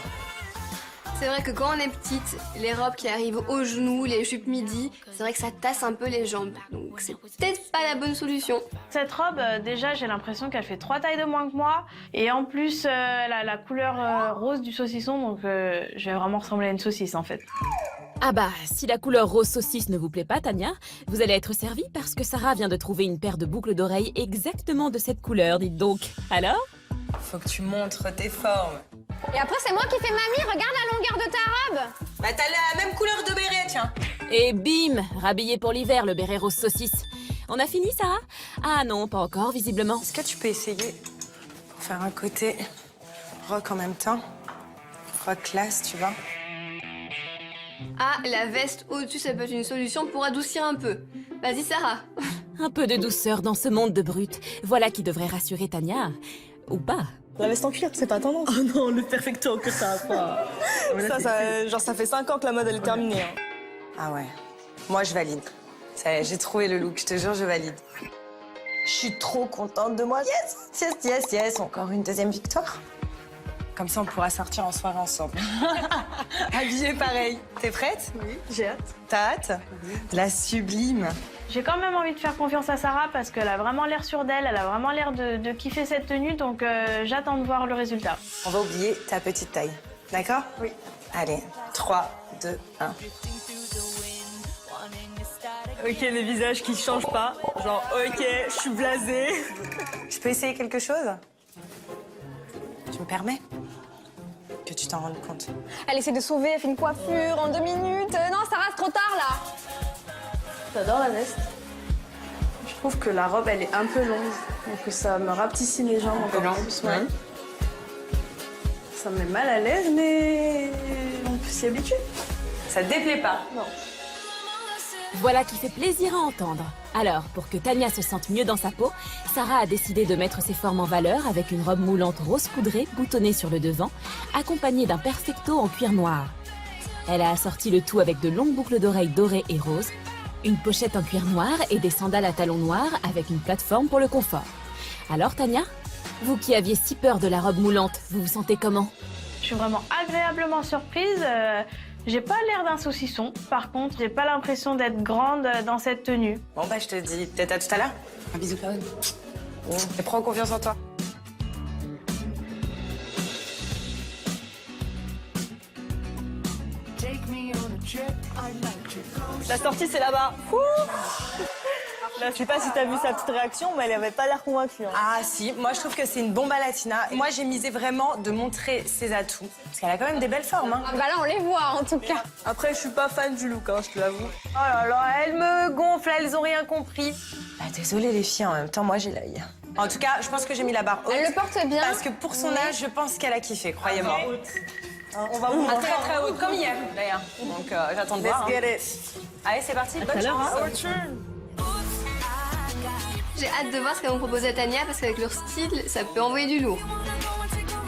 [SPEAKER 3] C'est vrai que quand on est petite, les robes qui arrivent aux genoux, les jupes midi, c'est vrai que ça tasse un peu les jambes. Donc c'est peut-être pas la bonne solution.
[SPEAKER 10] Cette robe, déjà, j'ai l'impression qu'elle fait 3 tailles de moins que moi. Et en plus, elle a la couleur rose du saucisson, donc je vais vraiment ressembler à une saucisse, en fait.
[SPEAKER 1] Ah bah, si la couleur rose saucisse ne vous plaît pas, Tania, vous allez être servie parce que Sarah vient de trouver une paire de boucles d'oreilles exactement de cette couleur, dites donc. Alors?
[SPEAKER 12] Faut que tu montres tes formes.
[SPEAKER 9] Et après, c'est moi qui fais mamie, regarde la longueur de ta robe.
[SPEAKER 12] Bah, t'as la même couleur de béret, tiens.
[SPEAKER 1] Et bim, rhabillé pour l'hiver, le béret rose saucisse. On a fini, Sarah? Ah non, pas encore, visiblement.
[SPEAKER 12] Est-ce que tu peux essayer pour faire un côté rock en même temps? Rock classe, tu vois?
[SPEAKER 3] Ah, la veste au-dessus, ça peut être une solution pour adoucir un peu. Vas-y, Sarah.
[SPEAKER 1] Un peu de douceur dans ce monde de brutes. Voilà qui devrait rassurer Tania. Ou pas.
[SPEAKER 5] La veste en cuir, c'est pas tendance. Oh non, le perfecto en cuir, ça va pas. ça fait 5 ans que la mode, elle est terminée. Hein.
[SPEAKER 12] Ah ouais. Moi, je valide. Ça y est, j'ai trouvé le look, je te jure, je valide. Je suis trop contente de moi. Yes, yes, yes, yes. Encore une deuxième victoire. Comme ça, on pourra sortir en soirée ensemble. Habillée pareil. T'es prête?
[SPEAKER 5] Oui, j'ai hâte.
[SPEAKER 12] T'as hâte? La sublime.
[SPEAKER 10] J'ai quand même envie de faire confiance à Sarah parce qu'elle a vraiment l'air sûre d'elle, elle a vraiment l'air de kiffer cette tenue, donc j'attends de voir le résultat.
[SPEAKER 12] On va oublier ta petite taille. D'accord?
[SPEAKER 5] Oui.
[SPEAKER 12] Allez, 3, 2, 1.
[SPEAKER 5] Ok, les visages qui changent pas. Genre, ok, je suis blasée.
[SPEAKER 12] Je peux essayer quelque chose? Tu me permets? que tu t'en rendes compte.
[SPEAKER 9] Elle essaie de sauver, elle fait une coiffure en 2 minutes. Non, Sarah, c'est trop tard là.
[SPEAKER 10] J'adore la veste. Je trouve que la robe, elle est un peu longue. Donc ça me rapetissine les jambes encore plus. Ouais. Ça me met mal à l'aise, mais on peut s'y habituer.
[SPEAKER 12] Ça te déplaît pas?
[SPEAKER 10] Non.
[SPEAKER 1] Voilà qui fait plaisir à entendre. Alors, pour que Tania se sente mieux dans sa peau, Sarah a décidé de mettre ses formes en valeur avec une robe moulante rose poudrée boutonnée sur le devant, accompagnée d'un perfecto en cuir noir. Elle a assorti le tout avec de longues boucles d'oreilles dorées et roses, une pochette en cuir noir et des sandales à talons noirs avec une plateforme pour le confort. Alors Tania, vous qui aviez si peur de la robe moulante, vous vous sentez comment?
[SPEAKER 13] Je suis vraiment agréablement surprise. J'ai pas l'air d'un saucisson. Par contre, j'ai pas l'impression d'être grande dans cette tenue.
[SPEAKER 12] Bon bah je te dis peut-être à tout à l'heure. Un bisou Caroline. Et prends confiance en toi.
[SPEAKER 5] La sortie, c'est là-bas. Là, je sais pas si t'as vu sa petite réaction, mais elle avait pas l'air convaincue. Hein.
[SPEAKER 12] Ah si, moi je trouve que c'est une bombe à latina. Moi j'ai misé vraiment de montrer ses atouts. Parce qu'elle a quand même des belles formes. Hein.
[SPEAKER 9] Ah bah là, on les voit en tout cas.
[SPEAKER 5] Après, je suis pas fan du look, hein, je te l'avoue.
[SPEAKER 12] Oh là là, elles me gonflent, elles ont rien compris. Bah désolée les filles, en même temps, moi j'ai l'œil. En tout cas, je pense que j'ai mis la barre haute.
[SPEAKER 9] Elle le porte bien.
[SPEAKER 12] Parce que pour son âge, je pense qu'elle a kiffé, croyez-moi.
[SPEAKER 5] On va vous
[SPEAKER 12] très très haute, comme hier d'ailleurs. Donc j'attends de voir.
[SPEAKER 5] Let's get it.
[SPEAKER 12] Allez, c'est parti.
[SPEAKER 5] Bonne chance.
[SPEAKER 3] J'ai hâte de voir ce qu'elles vont proposer à Tania parce qu'avec leur style, ça peut envoyer du lourd.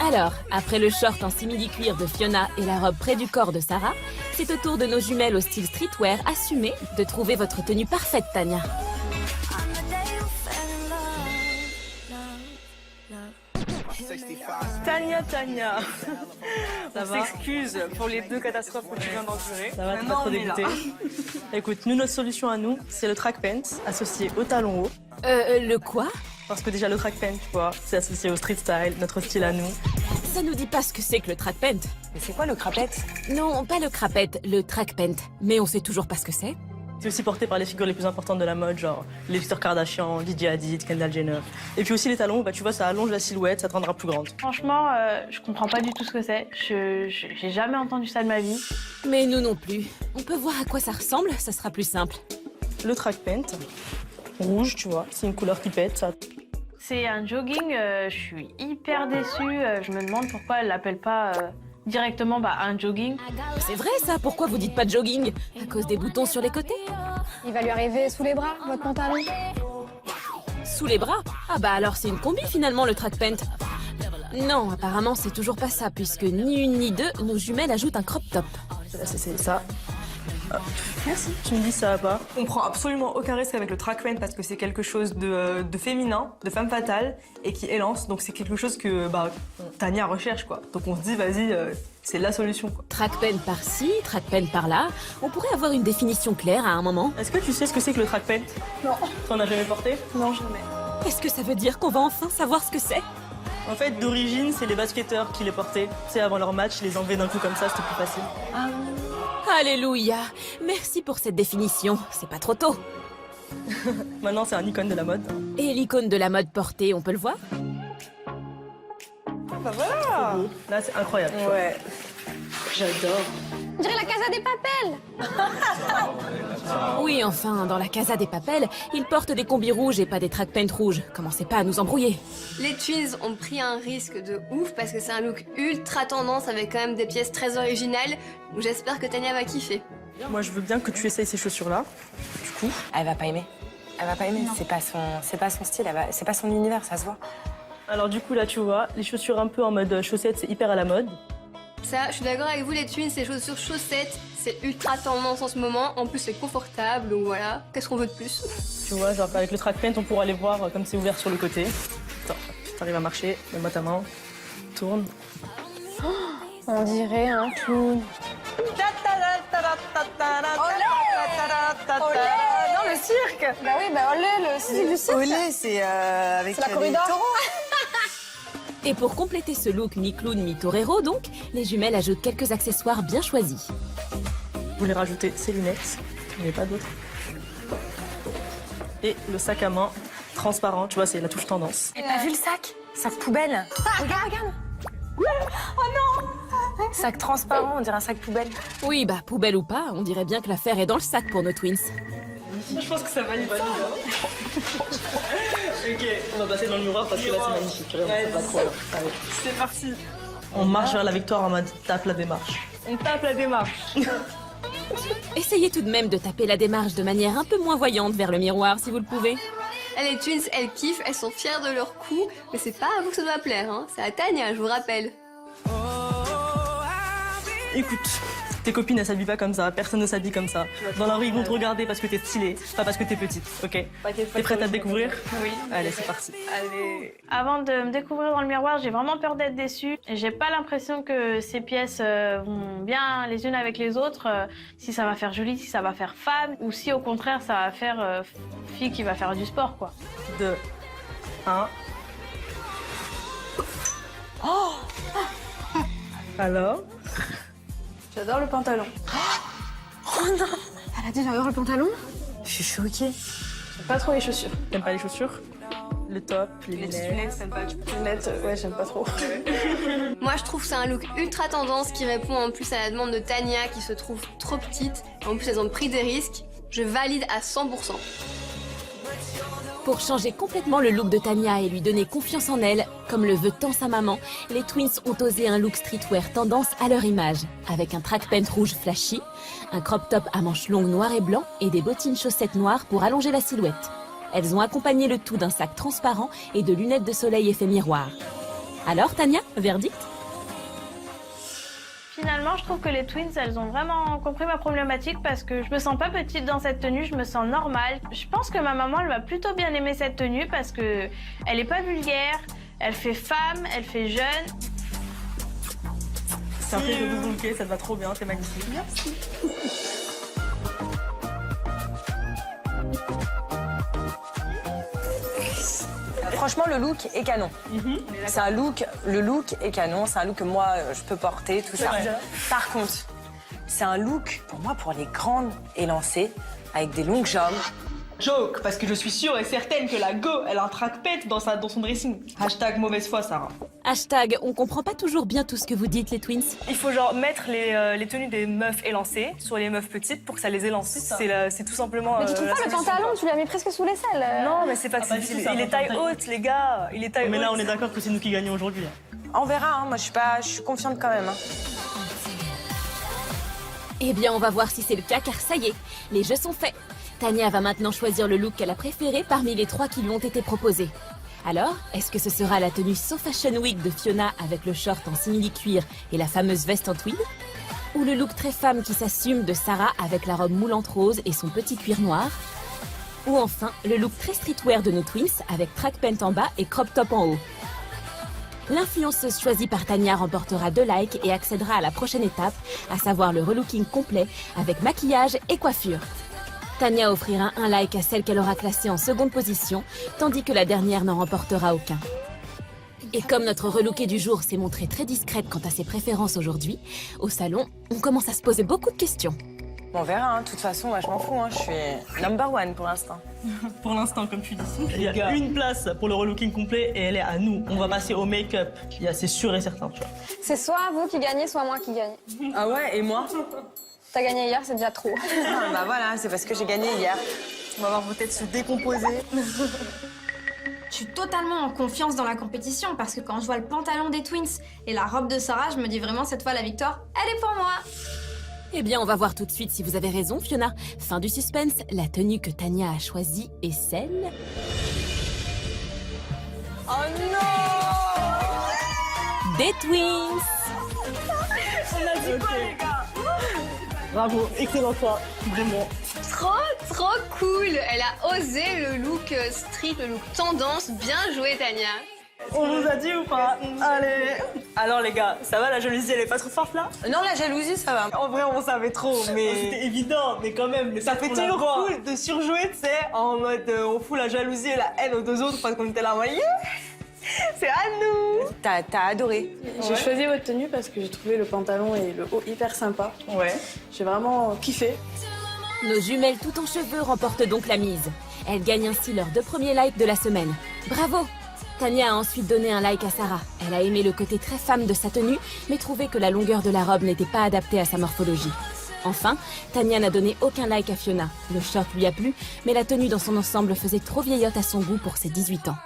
[SPEAKER 1] Alors, après le short en simili-cuir de Fiona et la robe près du corps de Sarah, c'est au tour de nos jumelles au style streetwear assumé de trouver votre tenue parfaite, Tania.
[SPEAKER 5] Tania. On s'excuse pour les 2 catastrophes que tu viens d'endurer.
[SPEAKER 4] Ça va, t'es pas trop dégoûté. Écoute, nous, notre solution à nous, c'est le track pant associé au talon haut.
[SPEAKER 1] Le quoi?
[SPEAKER 4] Parce que déjà, le track pant, tu vois, c'est associé au street style, notre style à nous.
[SPEAKER 1] Ça nous dit pas ce que c'est que le track pant.
[SPEAKER 12] Mais c'est quoi le crapette?
[SPEAKER 1] Non, pas le crapette, le track pant. Mais on sait toujours pas ce que c'est.
[SPEAKER 4] C'est aussi porté par les figures les plus importantes de la mode, genre les Kim Kardashian, Lydia Hadid, Kendall Jenner. Et puis aussi les talons, bah tu vois, ça allonge la silhouette, ça te rendra plus grande.
[SPEAKER 13] Franchement, je comprends pas du tout ce que c'est. J'ai jamais entendu ça de ma vie.
[SPEAKER 1] Mais nous non plus. On peut voir à quoi ça ressemble, ça sera plus simple.
[SPEAKER 4] Le track pant, rouge, tu vois, c'est une couleur qui pète, ça.
[SPEAKER 13] C'est un jogging, je suis hyper déçue. Je me demande pourquoi elle l'appelle pas directement un jogging.
[SPEAKER 1] C'est vrai ça, pourquoi vous dites pas jogging? À cause des boutons sur les côtés?
[SPEAKER 9] Il va lui arriver sous les bras, votre pantalon.
[SPEAKER 1] Sous les bras? Ah bah alors c'est une combi finalement le track pant. Non, apparemment c'est toujours pas ça, puisque ni une ni deux, nos jumelles ajoutent un crop top.
[SPEAKER 4] C'est ça.
[SPEAKER 5] Merci.
[SPEAKER 4] Tu me dis ça va pas?
[SPEAKER 5] On prend absolument aucun risque avec le track pant parce que c'est quelque chose de féminin, de femme fatale et qui élance. Donc c'est quelque chose que Tania recherche quoi. Donc on se dit vas-y, c'est la solution quoi.
[SPEAKER 1] Track pant par-ci, track pant par-là. On pourrait avoir une définition claire à un moment.
[SPEAKER 4] Est-ce que tu sais ce que c'est que le track pant?
[SPEAKER 5] Non.
[SPEAKER 4] T'en as jamais porté?
[SPEAKER 5] Non, jamais.
[SPEAKER 1] Est-ce que ça veut dire qu'on va enfin savoir ce que c'est?
[SPEAKER 4] En fait, d'origine, c'est les basketteurs qui les portaient. Tu sais, avant leur match, ils les enlevaient d'un coup comme ça, c'était plus facile.
[SPEAKER 1] Ah. Alléluia. Merci pour cette définition. C'est pas trop tôt.
[SPEAKER 4] Maintenant, c'est un icône de la mode.
[SPEAKER 1] Et l'icône de la mode portée, on peut le voir?
[SPEAKER 5] Ah bah voilà.
[SPEAKER 4] Là, c'est incroyable.
[SPEAKER 5] Ouais. J'adore.
[SPEAKER 9] On dirait la Casa des Papel.
[SPEAKER 1] Oui, enfin, dans la Casa des Papel, ils portent des combis rouges et pas des track pants rouges. Commencez pas à nous embrouiller.
[SPEAKER 3] Les Twins ont pris un risque de ouf parce que c'est un look ultra tendance avec quand même des pièces très originales. Donc j'espère que Tania va kiffer.
[SPEAKER 4] Moi, je veux bien que tu essayes ces chaussures-là. Du coup,
[SPEAKER 12] elle va pas aimer. Elle va pas aimer. C'est pas son style. C'est pas son univers, ça se voit.
[SPEAKER 4] Alors du coup, là, tu vois, les chaussures un peu en mode chaussettes, c'est hyper à la mode.
[SPEAKER 3] Ça, je suis d'accord avec vous, les Twins, c'est chaussures chaussettes, c'est ultra tendance en ce moment. En plus, c'est confortable, donc voilà. Qu'est-ce qu'on veut de plus?
[SPEAKER 4] Tu vois, genre avec le track pant, on pourra les voir comme c'est ouvert sur le côté. Attends, t'arrives à marcher, mets-moi ta main, tourne.
[SPEAKER 9] Oh, on dirait un clown.
[SPEAKER 12] Non, le cirque.
[SPEAKER 9] Bah oui, olé, le cirque.
[SPEAKER 12] Olé, c'est avec
[SPEAKER 9] la corrida.
[SPEAKER 1] Et pour compléter ce look mi-clown, mi-torero, donc, les jumelles ajoutent quelques accessoires bien choisis.
[SPEAKER 4] Vous voulez rajouter ces lunettes, il n'y en a pas d'autres. Et le sac à main transparent, tu vois, c'est la touche tendance.
[SPEAKER 12] T'as pas vu le sac? Sac poubelle.
[SPEAKER 9] Regarde.
[SPEAKER 12] Oh non. Sac transparent, on dirait un sac poubelle.
[SPEAKER 1] Oui, bah poubelle ou pas, on dirait bien que l'affaire est dans le sac pour nos twins.
[SPEAKER 4] Je pense que ça valide ça. Ok, on va passer dans le miroir parce que là c'est magnifique. Ouais, pas trop. Allez.
[SPEAKER 5] C'est parti.
[SPEAKER 4] On marche vers la victoire en mode tape la démarche.
[SPEAKER 5] On tape la démarche.
[SPEAKER 1] Essayez tout de même de taper la démarche de manière un peu moins voyante vers le miroir si vous le pouvez.
[SPEAKER 3] Les twins, elles kiffent, elles sont fières de leur coup, mais c'est pas à vous que ça doit plaire, hein. C'est à Tania, je vous rappelle.
[SPEAKER 4] Écoute, tes copines elles s'habillent pas comme ça, personne ne s'habille comme ça. Dans la rue ils vont te regarder parce que t'es stylée, pas parce que t'es petite, ok? T'es prête à te découvrir?
[SPEAKER 5] Oui.
[SPEAKER 4] Allez, c'est parti.
[SPEAKER 5] Allez.
[SPEAKER 13] Avant de me découvrir dans le miroir, j'ai vraiment peur d'être déçue. J'ai pas l'impression que ces pièces vont bien les unes avec les autres, si ça va faire joli, si ça va faire femme, ou si au contraire ça va faire fille qui va faire du sport, quoi.
[SPEAKER 4] 2, 1.
[SPEAKER 10] Oh
[SPEAKER 4] Alors?
[SPEAKER 10] J'adore le pantalon.
[SPEAKER 9] Oh non! Elle a dit j'adore le pantalon?
[SPEAKER 12] Je suis choquée.
[SPEAKER 10] J'aime pas trop les chaussures.
[SPEAKER 4] T'aimes pas les chaussures? Le top, les lunettes.
[SPEAKER 10] J'aime pas. Lunettes, ouais, j'aime pas trop.
[SPEAKER 3] Moi, je trouve que c'est un look ultra tendance qui répond en plus à la demande de Tania qui se trouve trop petite. En plus, elles ont pris des risques. Je valide à 100%.
[SPEAKER 1] Pour changer complètement le look de Tania et lui donner confiance en elle, comme le veut tant sa maman, les twins ont osé un look streetwear tendance à leur image, avec un track pant rouge flashy, un crop top à manches longues noir et blanc et des bottines chaussettes noires pour allonger la silhouette. Elles ont accompagné le tout d'un sac transparent et de lunettes de soleil effet miroir. Alors Tania, verdict?
[SPEAKER 13] Finalement, je trouve que les twins, elles ont vraiment compris ma problématique parce que je me sens pas petite dans cette tenue, je me sens normale. Je pense que ma maman, elle va plutôt bien aimer cette tenue parce que elle est pas vulgaire, elle fait femme, elle fait jeune.
[SPEAKER 4] C'est un peu de double bouquet, ça te va trop bien, c'est magnifique.
[SPEAKER 13] Merci.
[SPEAKER 12] Franchement, le look est canon. C'est un look, le look est canon, c'est un look que moi, je peux porter, tout ça. Par contre, c'est un look, pour moi, pour les grandes élancées, avec des longues jambes.
[SPEAKER 4] Joke, parce que je suis sûre et certaine que la go, elle a un track pet dans son dressing. Hashtag mauvaise foi, Sarah.
[SPEAKER 1] Hashtag, on comprend pas toujours bien tout ce que vous dites, les twins.
[SPEAKER 5] Il faut genre mettre les tenues des meufs élancées sur les meufs petites pour que ça les élance. C'est tout simplement.
[SPEAKER 9] Mais tu trouves pas le pantalon, tu l'as mis presque sous l'aisselle.
[SPEAKER 5] Non, mais c'est pas difficile. Il est taille haute, les gars. Il est taille haute.
[SPEAKER 4] Mais là, on est d'accord que c'est nous qui gagnons aujourd'hui.
[SPEAKER 12] On verra, hein. Moi, je suis confiante quand même. Hein.
[SPEAKER 1] Eh bien, on va voir si c'est le cas, car ça y est, les jeux sont faits. Tania va maintenant choisir le look qu'elle a préféré parmi les 3 qui lui ont été proposés. Alors, est-ce que ce sera la tenue So Fashion Week de Fiona avec le short en simili-cuir et la fameuse veste en tweed? Ou le look très femme qui s'assume de Sarah avec la robe moulante rose et son petit cuir noir? Ou enfin, le look très streetwear de nos twins avec track pant en bas et crop top en haut? L'influenceuse choisie par Tania remportera 2 likes et accédera à la prochaine étape, à savoir le relooking complet avec maquillage et coiffure. Tania offrira un like à celle qu'elle aura classée en seconde position, tandis que la dernière n'en remportera aucun. Et comme notre relookée du jour s'est montrée très discrète quant à ses préférences aujourd'hui, au salon, on commence à se poser beaucoup de questions.
[SPEAKER 12] On verra, hein. De toute façon, moi je m'en fous, hein. Je suis number one pour l'instant.
[SPEAKER 4] Pour l'instant, comme tu dis. Il y a une place pour le relooking complet et elle est à nous. On va passer au make-up. C'est sûr et certain, tu vois.
[SPEAKER 9] C'est soit vous qui gagnez, soit moi qui gagne.
[SPEAKER 12] Ah ouais, et moi?
[SPEAKER 9] T'as gagné hier, c'est déjà trop.
[SPEAKER 12] Ah, bah voilà, c'est parce que j'ai gagné hier.
[SPEAKER 5] On va voir vos têtes se décomposer.
[SPEAKER 9] Je suis totalement en confiance dans la compétition parce que quand je vois le pantalon des twins et la robe de Sarah, je me dis vraiment cette fois la victoire, elle est pour moi.
[SPEAKER 1] Eh bien, on va voir tout de suite si vous avez raison, Fiona. Fin du suspense, la tenue que Tania a choisie est celle...
[SPEAKER 12] Oh non!
[SPEAKER 1] Des twins!
[SPEAKER 5] On a dit quoi, les gars?
[SPEAKER 4] Bravo, excellent choix, vraiment.
[SPEAKER 3] Trop cool. Elle a osé le look street, le look tendance. Bien joué, Tania.
[SPEAKER 4] On nous a dit ou pas? Allez. Alors les gars, ça va, la jalousie elle est pas trop forte là?
[SPEAKER 12] Non, la jalousie ça va.
[SPEAKER 5] En vrai, on savait trop, mais...
[SPEAKER 4] C'était évident, mais quand même.
[SPEAKER 5] Ça fait toujours cool de surjouer, tu sais, en mode on fout la jalousie et la haine aux deux autres parce qu'on était là, voyez. C'est à nous.
[SPEAKER 12] T'as adoré.
[SPEAKER 10] J'ai choisi votre tenue parce que j'ai trouvé le pantalon et le haut hyper sympa.
[SPEAKER 5] Ouais.
[SPEAKER 10] J'ai vraiment kiffé.
[SPEAKER 1] Nos jumelles tout en cheveux remportent donc la mise. Elles gagnent ainsi leurs 2 premiers likes de la semaine. Bravo! Tania a ensuite donné un like à Sarah. Elle a aimé le côté très femme de sa tenue, mais trouvé que la longueur de la robe n'était pas adaptée à sa morphologie. Enfin, Tania n'a donné aucun like à Fiona. Le short lui a plu, mais la tenue dans son ensemble faisait trop vieillotte à son goût pour ses 18 ans.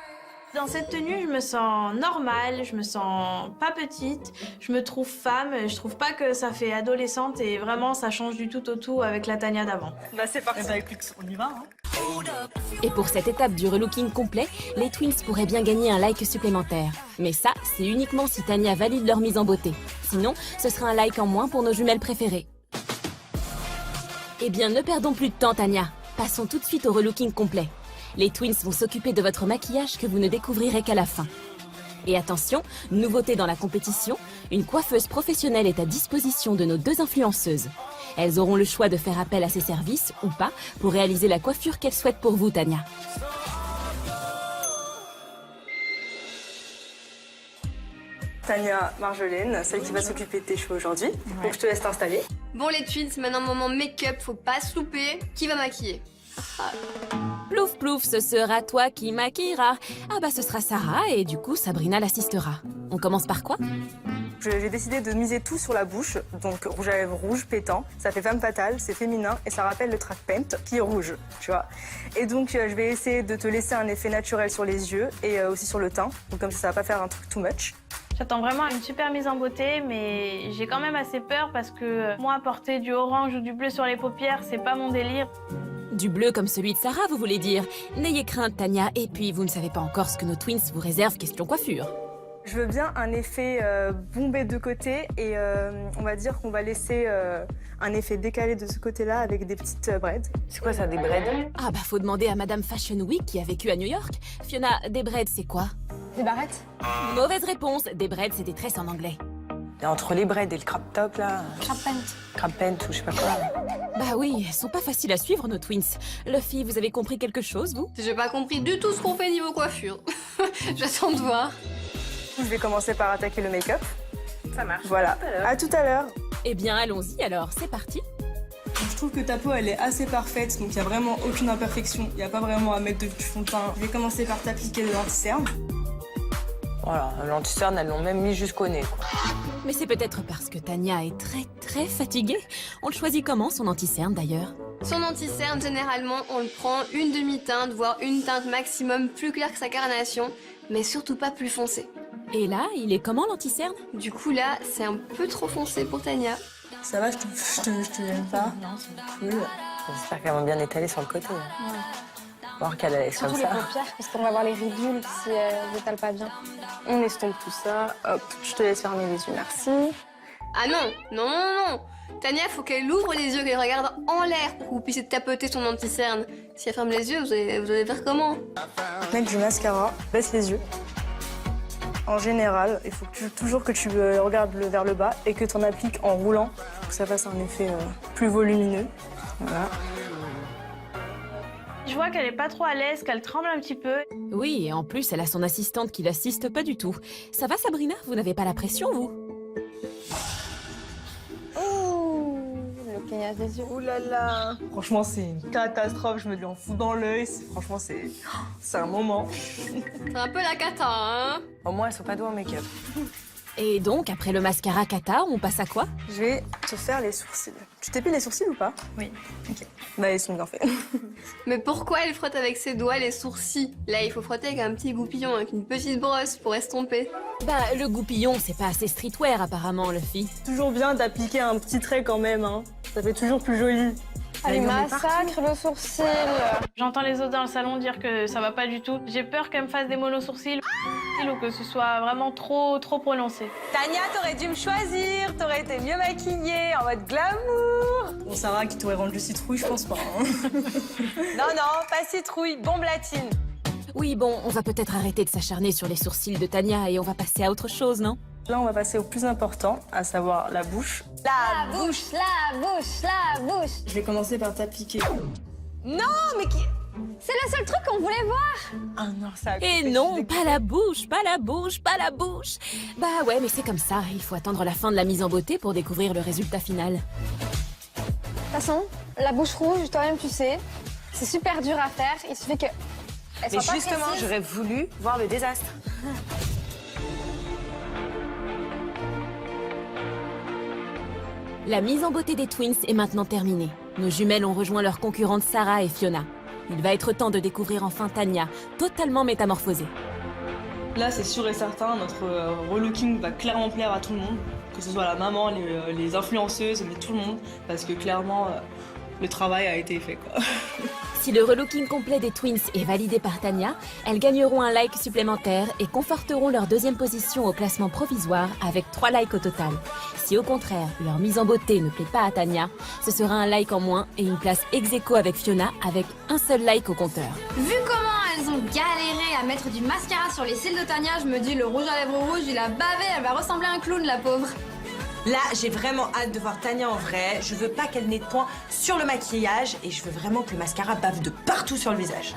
[SPEAKER 13] Dans cette tenue, je me sens normale, je me sens pas petite, je me trouve femme, je trouve pas que ça fait adolescente et vraiment ça change du tout au tout avec la Tania d'avant.
[SPEAKER 5] Bah c'est parti. On y va.
[SPEAKER 1] Et pour cette étape du relooking complet, les twins pourraient bien gagner un like supplémentaire. Mais ça, c'est uniquement si Tania valide leur mise en beauté. Sinon, ce sera un like en moins pour nos jumelles préférées. Eh bien, ne perdons plus de temps, Tania. Passons tout de suite au relooking complet. Les twins vont s'occuper de votre maquillage que vous ne découvrirez qu'à la fin. Et attention, nouveauté dans la compétition, une coiffeuse professionnelle est à disposition de nos 2 influenceuses. Elles auront le choix de faire appel à ses services, ou pas, pour réaliser la coiffure qu'elles souhaitent pour vous, Tania.
[SPEAKER 5] Tania Marjolaine, celle qui va s'occuper de tes cheveux aujourd'hui. Donc je te laisse t'installer.
[SPEAKER 3] Bon les twins, maintenant moment make-up, faut pas se louper. Qui va maquiller?
[SPEAKER 1] Plouf plouf, ce sera toi qui maquilleras. Ah bah ce sera Sarah et du coup Sabrina l'assistera. On commence par quoi?
[SPEAKER 5] J'ai décidé de miser tout sur la bouche, donc rouge à lèvres rouge pétant. Ça fait femme fatale, c'est féminin et ça rappelle le track paint qui est rouge, tu vois. Et donc je vais essayer de te laisser un effet naturel sur les yeux et aussi sur le teint. Donc comme ça va pas faire un truc too much.
[SPEAKER 13] J'attends vraiment une super mise en beauté, mais j'ai quand même assez peur parce que moi, porter du orange ou du bleu sur les paupières, c'est pas mon délire.
[SPEAKER 1] Du bleu comme celui de Sarah, vous voulez dire? N'ayez crainte, Tania, et puis vous ne savez pas encore ce que nos twins vous réservent question coiffure.
[SPEAKER 5] Je veux bien un effet bombé de côté et on va dire qu'on va laisser un effet décalé de ce côté-là avec des petites braids.
[SPEAKER 12] C'est quoi ça, des braids?
[SPEAKER 1] Ah bah faut demander à Madame Fashion Week qui a vécu à New York. Fiona, des braids c'est quoi?
[SPEAKER 9] Des barrettes?
[SPEAKER 1] Mauvaise réponse, des braids c'est des tresses en anglais.
[SPEAKER 12] Et entre les braids et le crop top là.
[SPEAKER 9] Crop paint.
[SPEAKER 12] Crop paint ou je sais pas quoi.
[SPEAKER 1] Bah oui, elles sont pas faciles à suivre nos twins. Luffy, vous avez compris quelque chose vous?
[SPEAKER 3] J'ai pas compris du tout ce qu'on fait niveau coiffure. J'attends de voir.
[SPEAKER 5] Je vais commencer par attaquer le make-up.
[SPEAKER 4] Ça marche.
[SPEAKER 5] Voilà, à tout à l'heure.
[SPEAKER 1] Eh bien allons-y alors, c'est parti.
[SPEAKER 4] Je trouve que ta peau elle est assez parfaite, donc il n'y a vraiment aucune imperfection. Il n'y a pas vraiment à mettre du fond de teint. Je vais commencer par t'appliquer de l'anti-cerne.
[SPEAKER 12] Voilà, l'anti-cerne, elles l'ont même mis jusqu'au nez, quoi.
[SPEAKER 1] Mais c'est peut-être parce que Tania est très fatiguée. On le choisit comment son anti-cerne d'ailleurs?
[SPEAKER 3] Son anti-cerne, généralement, on le prend une demi-teinte, voire une teinte maximum plus claire que sa carnation, mais surtout pas plus foncé.
[SPEAKER 1] Et là, il est comment l'anti-cerne?
[SPEAKER 3] Du coup là, c'est un peu trop foncé pour Tania.
[SPEAKER 4] Ça va, je te gêne pas?
[SPEAKER 12] Non, c'est cool. J'espère qu'elles vont bien étaler sur le côté. Ouais. Voir qu'elle est comme
[SPEAKER 9] Surtout
[SPEAKER 12] ça.
[SPEAKER 9] les paupières, parce qu'on va voir les ridules si elles n'étalent pas bien.
[SPEAKER 5] On estompe tout ça. Hop, je te laisse fermer les yeux, merci.
[SPEAKER 3] Ah non. Tania, faut qu'elle ouvre les yeux, qu'elle regarde en l'air pour que vous puissiez tapoter son anti-cerne. Si elle ferme les yeux, vous allez faire comment?
[SPEAKER 5] Mettre du mascara, baisse les yeux. En général, il faut toujours que tu regardes vers le bas et que tu en appliques en roulant pour que ça fasse un effet plus volumineux. Voilà.
[SPEAKER 13] Je vois qu'elle est pas trop à l'aise, qu'elle tremble un petit peu.
[SPEAKER 1] Oui, et en plus, elle a son assistante qui l'assiste pas du tout. Ça va, Sabrina? Vous n'avez pas la pression, vous?
[SPEAKER 9] Le clignotage des yeux.
[SPEAKER 5] Ouh là là. Franchement, c'est une catastrophe. Je me lui en fous dans l'œil. Franchement, c'est un moment.
[SPEAKER 3] C'est un peu la cata, hein?
[SPEAKER 12] Au moins, elles sont pas douées en make-up.
[SPEAKER 1] Et donc, après le mascara Kata, on passe à quoi?
[SPEAKER 5] Je vais te faire les sourcils. Tu t'épiles les sourcils ou pas?
[SPEAKER 4] Oui.
[SPEAKER 5] Ok. Bah, ils sont bien faits.
[SPEAKER 3] Mais pourquoi elle frotte avec ses doigts les sourcils? Là, il faut frotter avec un petit goupillon, avec une petite brosse pour estomper.
[SPEAKER 1] Bah, le goupillon, c'est pas assez streetwear, apparemment, Luffy.
[SPEAKER 5] Toujours bien d'appliquer un petit trait quand même, hein. Ça fait toujours plus joli.
[SPEAKER 9] Allez, massacre le sourcil.
[SPEAKER 13] J'entends les autres dans le salon dire que ça va pas du tout. J'ai peur qu'elle me fasse des monosourcils ou que ce soit vraiment trop prononcé.
[SPEAKER 12] Tania, t'aurais dû me choisir, t'aurais été mieux maquillée, en mode glamour.
[SPEAKER 4] Bon, Sarah qui t'aurait rendu citrouille, je pense pas. Hein.
[SPEAKER 12] Non, pas citrouille, bombe latine.
[SPEAKER 1] Oui, bon, on va peut-être arrêter de s'acharner sur les sourcils de Tania et on va passer à autre chose, non?
[SPEAKER 5] Là, on va passer au plus important, à savoir la bouche.
[SPEAKER 9] La bouche.
[SPEAKER 4] Je vais commencer par t'appliquer.
[SPEAKER 12] Non, mais qui...
[SPEAKER 9] C'est le seul truc qu'on voulait voir.
[SPEAKER 12] Ah non, ça...
[SPEAKER 1] Et non, pas la bouche. Bah ouais, mais c'est comme ça, il faut attendre la fin de la mise en beauté pour découvrir le résultat final.
[SPEAKER 9] De toute façon, la bouche rouge, toi-même tu sais, c'est super dur à faire. Il suffit que
[SPEAKER 12] Mais justement, j'aurais voulu voir le désastre.
[SPEAKER 1] La mise en beauté des twins est maintenant terminée. Nos jumelles ont rejoint leurs concurrentes Sarah et Fiona. Il va être temps de découvrir enfin Tania, totalement métamorphosée.
[SPEAKER 4] Là, c'est sûr et certain, notre relooking va clairement plaire à tout le monde. Que ce soit la maman, les influenceuses, mais tout le monde. Parce que clairement, le travail a été fait, quoi.
[SPEAKER 1] Si le relooking complet des twins est validé par Tania, elles gagneront un like supplémentaire et conforteront leur deuxième position au classement provisoire avec 3 likes au total. Si au contraire, leur mise en beauté ne plaît pas à Tania, ce sera un like en moins et une place ex-aequo avec Fiona avec un seul like au compteur.
[SPEAKER 9] Vu comment elles ont galéré à mettre du mascara sur les cils de Tania, je me dis le rouge à lèvres rouge, il a bavé, elle va ressembler à un clown, la pauvre.
[SPEAKER 12] Là, j'ai vraiment hâte de voir Tania en vrai. Je veux pas qu'elle n'ait de points sur le maquillage et je veux vraiment que le mascara bave de partout sur le visage.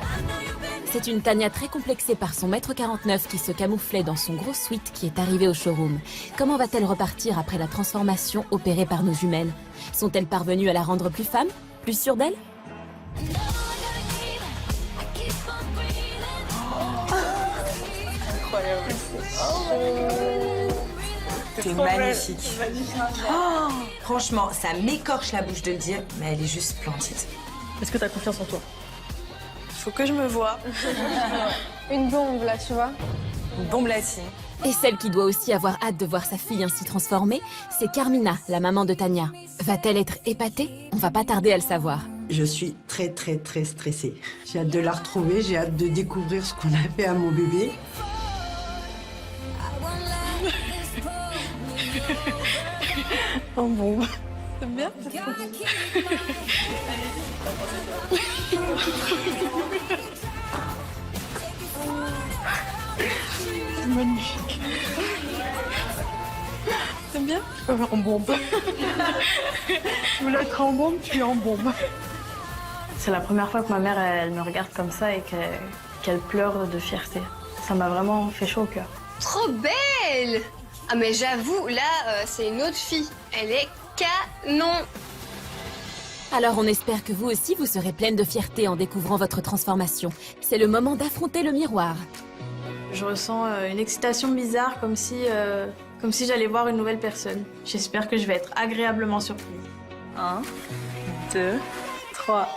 [SPEAKER 1] C'est une Tania très complexée par son 1,49 m qui se camouflait dans son gros sweat qui est arrivé au showroom. Comment va-t-elle repartir après la transformation opérée par nos jumelles? Sont-elles parvenues à la rendre plus femme? Plus sûre d'elle?
[SPEAKER 12] C'est magnifique. Oh, franchement, ça m'écorche la bouche de le dire, mais elle est juste splendide.
[SPEAKER 4] Est-ce que t'as confiance en toi?
[SPEAKER 5] Faut que je me voie.
[SPEAKER 3] Une bombe là, tu vois.
[SPEAKER 12] Une bombe latine.
[SPEAKER 1] Et celle qui doit aussi avoir hâte de voir sa fille ainsi transformée, c'est Carmina, la maman de Tania. Va-t-elle être épatée? On va pas tarder à le savoir.
[SPEAKER 11] Je suis très stressée. J'ai hâte de la retrouver, j'ai hâte de découvrir ce qu'on a fait à mon bébé.
[SPEAKER 5] En bombe. T'aimes bien? C'est magnifique. T'aimes bien? En bombe. Je voulais être en bombe, je suis en bombe.
[SPEAKER 13] C'est la première fois que ma mère, elle me regarde comme ça et qu'elle pleure de fierté. Ça m'a vraiment fait chaud au cœur.
[SPEAKER 3] Trop belle! Ah mais j'avoue, là, c'est une autre fille. Elle est canon.
[SPEAKER 1] Alors on espère que vous aussi vous serez pleine de fierté en découvrant votre transformation. C'est le moment d'affronter le miroir.
[SPEAKER 10] Je ressens une excitation bizarre, comme si j'allais voir une nouvelle personne. J'espère que je vais être agréablement surprise.
[SPEAKER 5] 1, 2, 3.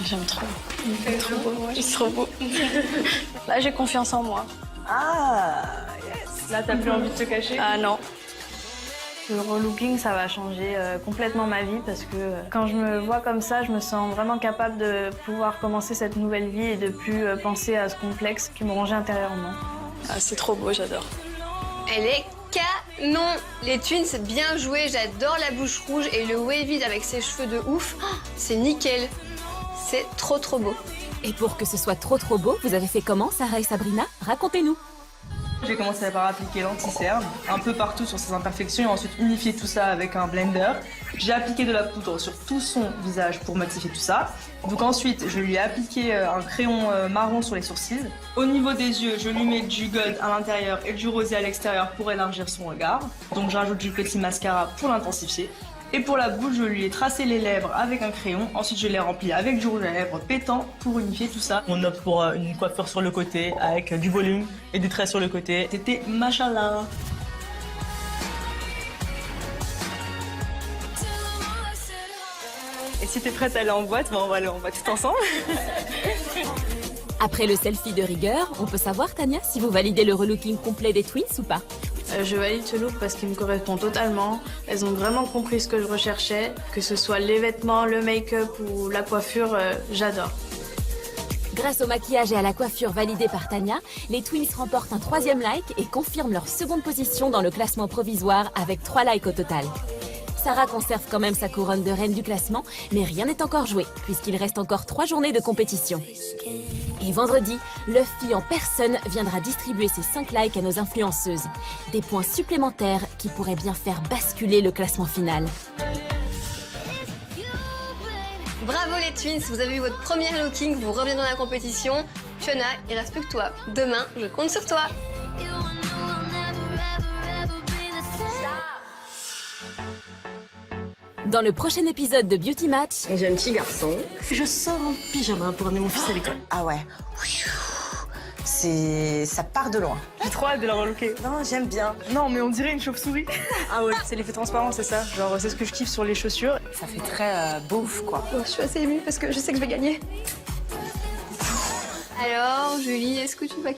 [SPEAKER 5] J'aime trop. Il est trop beau. Il est trop beau. Là, j'ai confiance en moi.
[SPEAKER 4] Ah, yes. Là, t'as plus envie de te cacher?
[SPEAKER 10] Ah non.
[SPEAKER 13] Le relooking, ça va changer complètement ma vie parce que quand je me vois comme ça, je me sens vraiment capable de pouvoir commencer cette nouvelle vie et de plus penser à ce complexe qui me rongeait intérieurement.
[SPEAKER 5] Ah, c'est trop beau, j'adore.
[SPEAKER 3] Elle est canon. Les twins, bien joué. J'adore la bouche rouge et le wavy avec ses cheveux de ouf. Oh, c'est nickel. C'est trop beau.
[SPEAKER 1] Et pour que ce soit trop beau, vous avez fait comment, Sarah et Sabrina? Racontez-nous.
[SPEAKER 4] J'ai commencé par appliquer l'anti-cerne un peu partout sur ses imperfections et ensuite unifier tout ça avec un blender. J'ai appliqué de la poudre sur tout son visage pour matifier tout ça. Donc ensuite, je lui ai appliqué un crayon marron sur les sourcils. Au niveau des yeux, je lui mets du gold à l'intérieur et du rosé à l'extérieur pour élargir son regard. Donc je rajoute du petit mascara pour l'intensifier. Et pour la bouche, je lui ai tracé les lèvres avec un crayon. Ensuite, je l'ai rempli avec du rouge à lèvres pétant pour unifier tout ça. On opte pour une coiffure sur le côté avec du volume et des traits sur le côté. C'était machallah.
[SPEAKER 5] Et si t'es prête à aller en boîte, on va aller en boîte tout ensemble.
[SPEAKER 1] Après le selfie de rigueur, on peut savoir, Tania, si vous validez le relooking complet des twins ou pas?
[SPEAKER 10] Je valide ce look parce qu'il me correspond totalement. Elles ont vraiment compris ce que je recherchais, que ce soit les vêtements, le make-up ou la coiffure, j'adore.
[SPEAKER 1] Grâce au maquillage et à la coiffure validée par Tania, les twins remportent un 3e like et confirment leur 2e position dans le classement provisoire avec 3 likes au total. Sarah conserve quand même sa couronne de reine du classement, mais rien n'est encore joué, puisqu'il reste encore 3 journées de compétition. Et vendredi, Luffy en personne viendra distribuer ses 5 likes à nos influenceuses. Des points supplémentaires qui pourraient bien faire basculer le classement final.
[SPEAKER 3] Bravo les twins, vous avez eu votre premier looking, vous revenez dans la compétition. Fiona, il reste plus que toi. Demain, je compte sur toi.
[SPEAKER 1] Dans le prochain épisode de Beauty Match,
[SPEAKER 14] J'ai un petit garçon. Je sors en pyjama pour amener mon fils à l'école.
[SPEAKER 12] Ah ouais. Ça part de loin.
[SPEAKER 5] J'ai trop hâte de la relooker.
[SPEAKER 12] Non, j'aime bien.
[SPEAKER 5] Non, mais on dirait une chauve-souris. Ah ouais, c'est l'effet transparent, c'est ça. Genre, c'est ce que je kiffe sur les chaussures.
[SPEAKER 12] Ça fait très beauf, quoi.
[SPEAKER 2] Je suis assez émue parce que je sais que je vais gagner.
[SPEAKER 3] Alors, Julie, est-ce que tu vas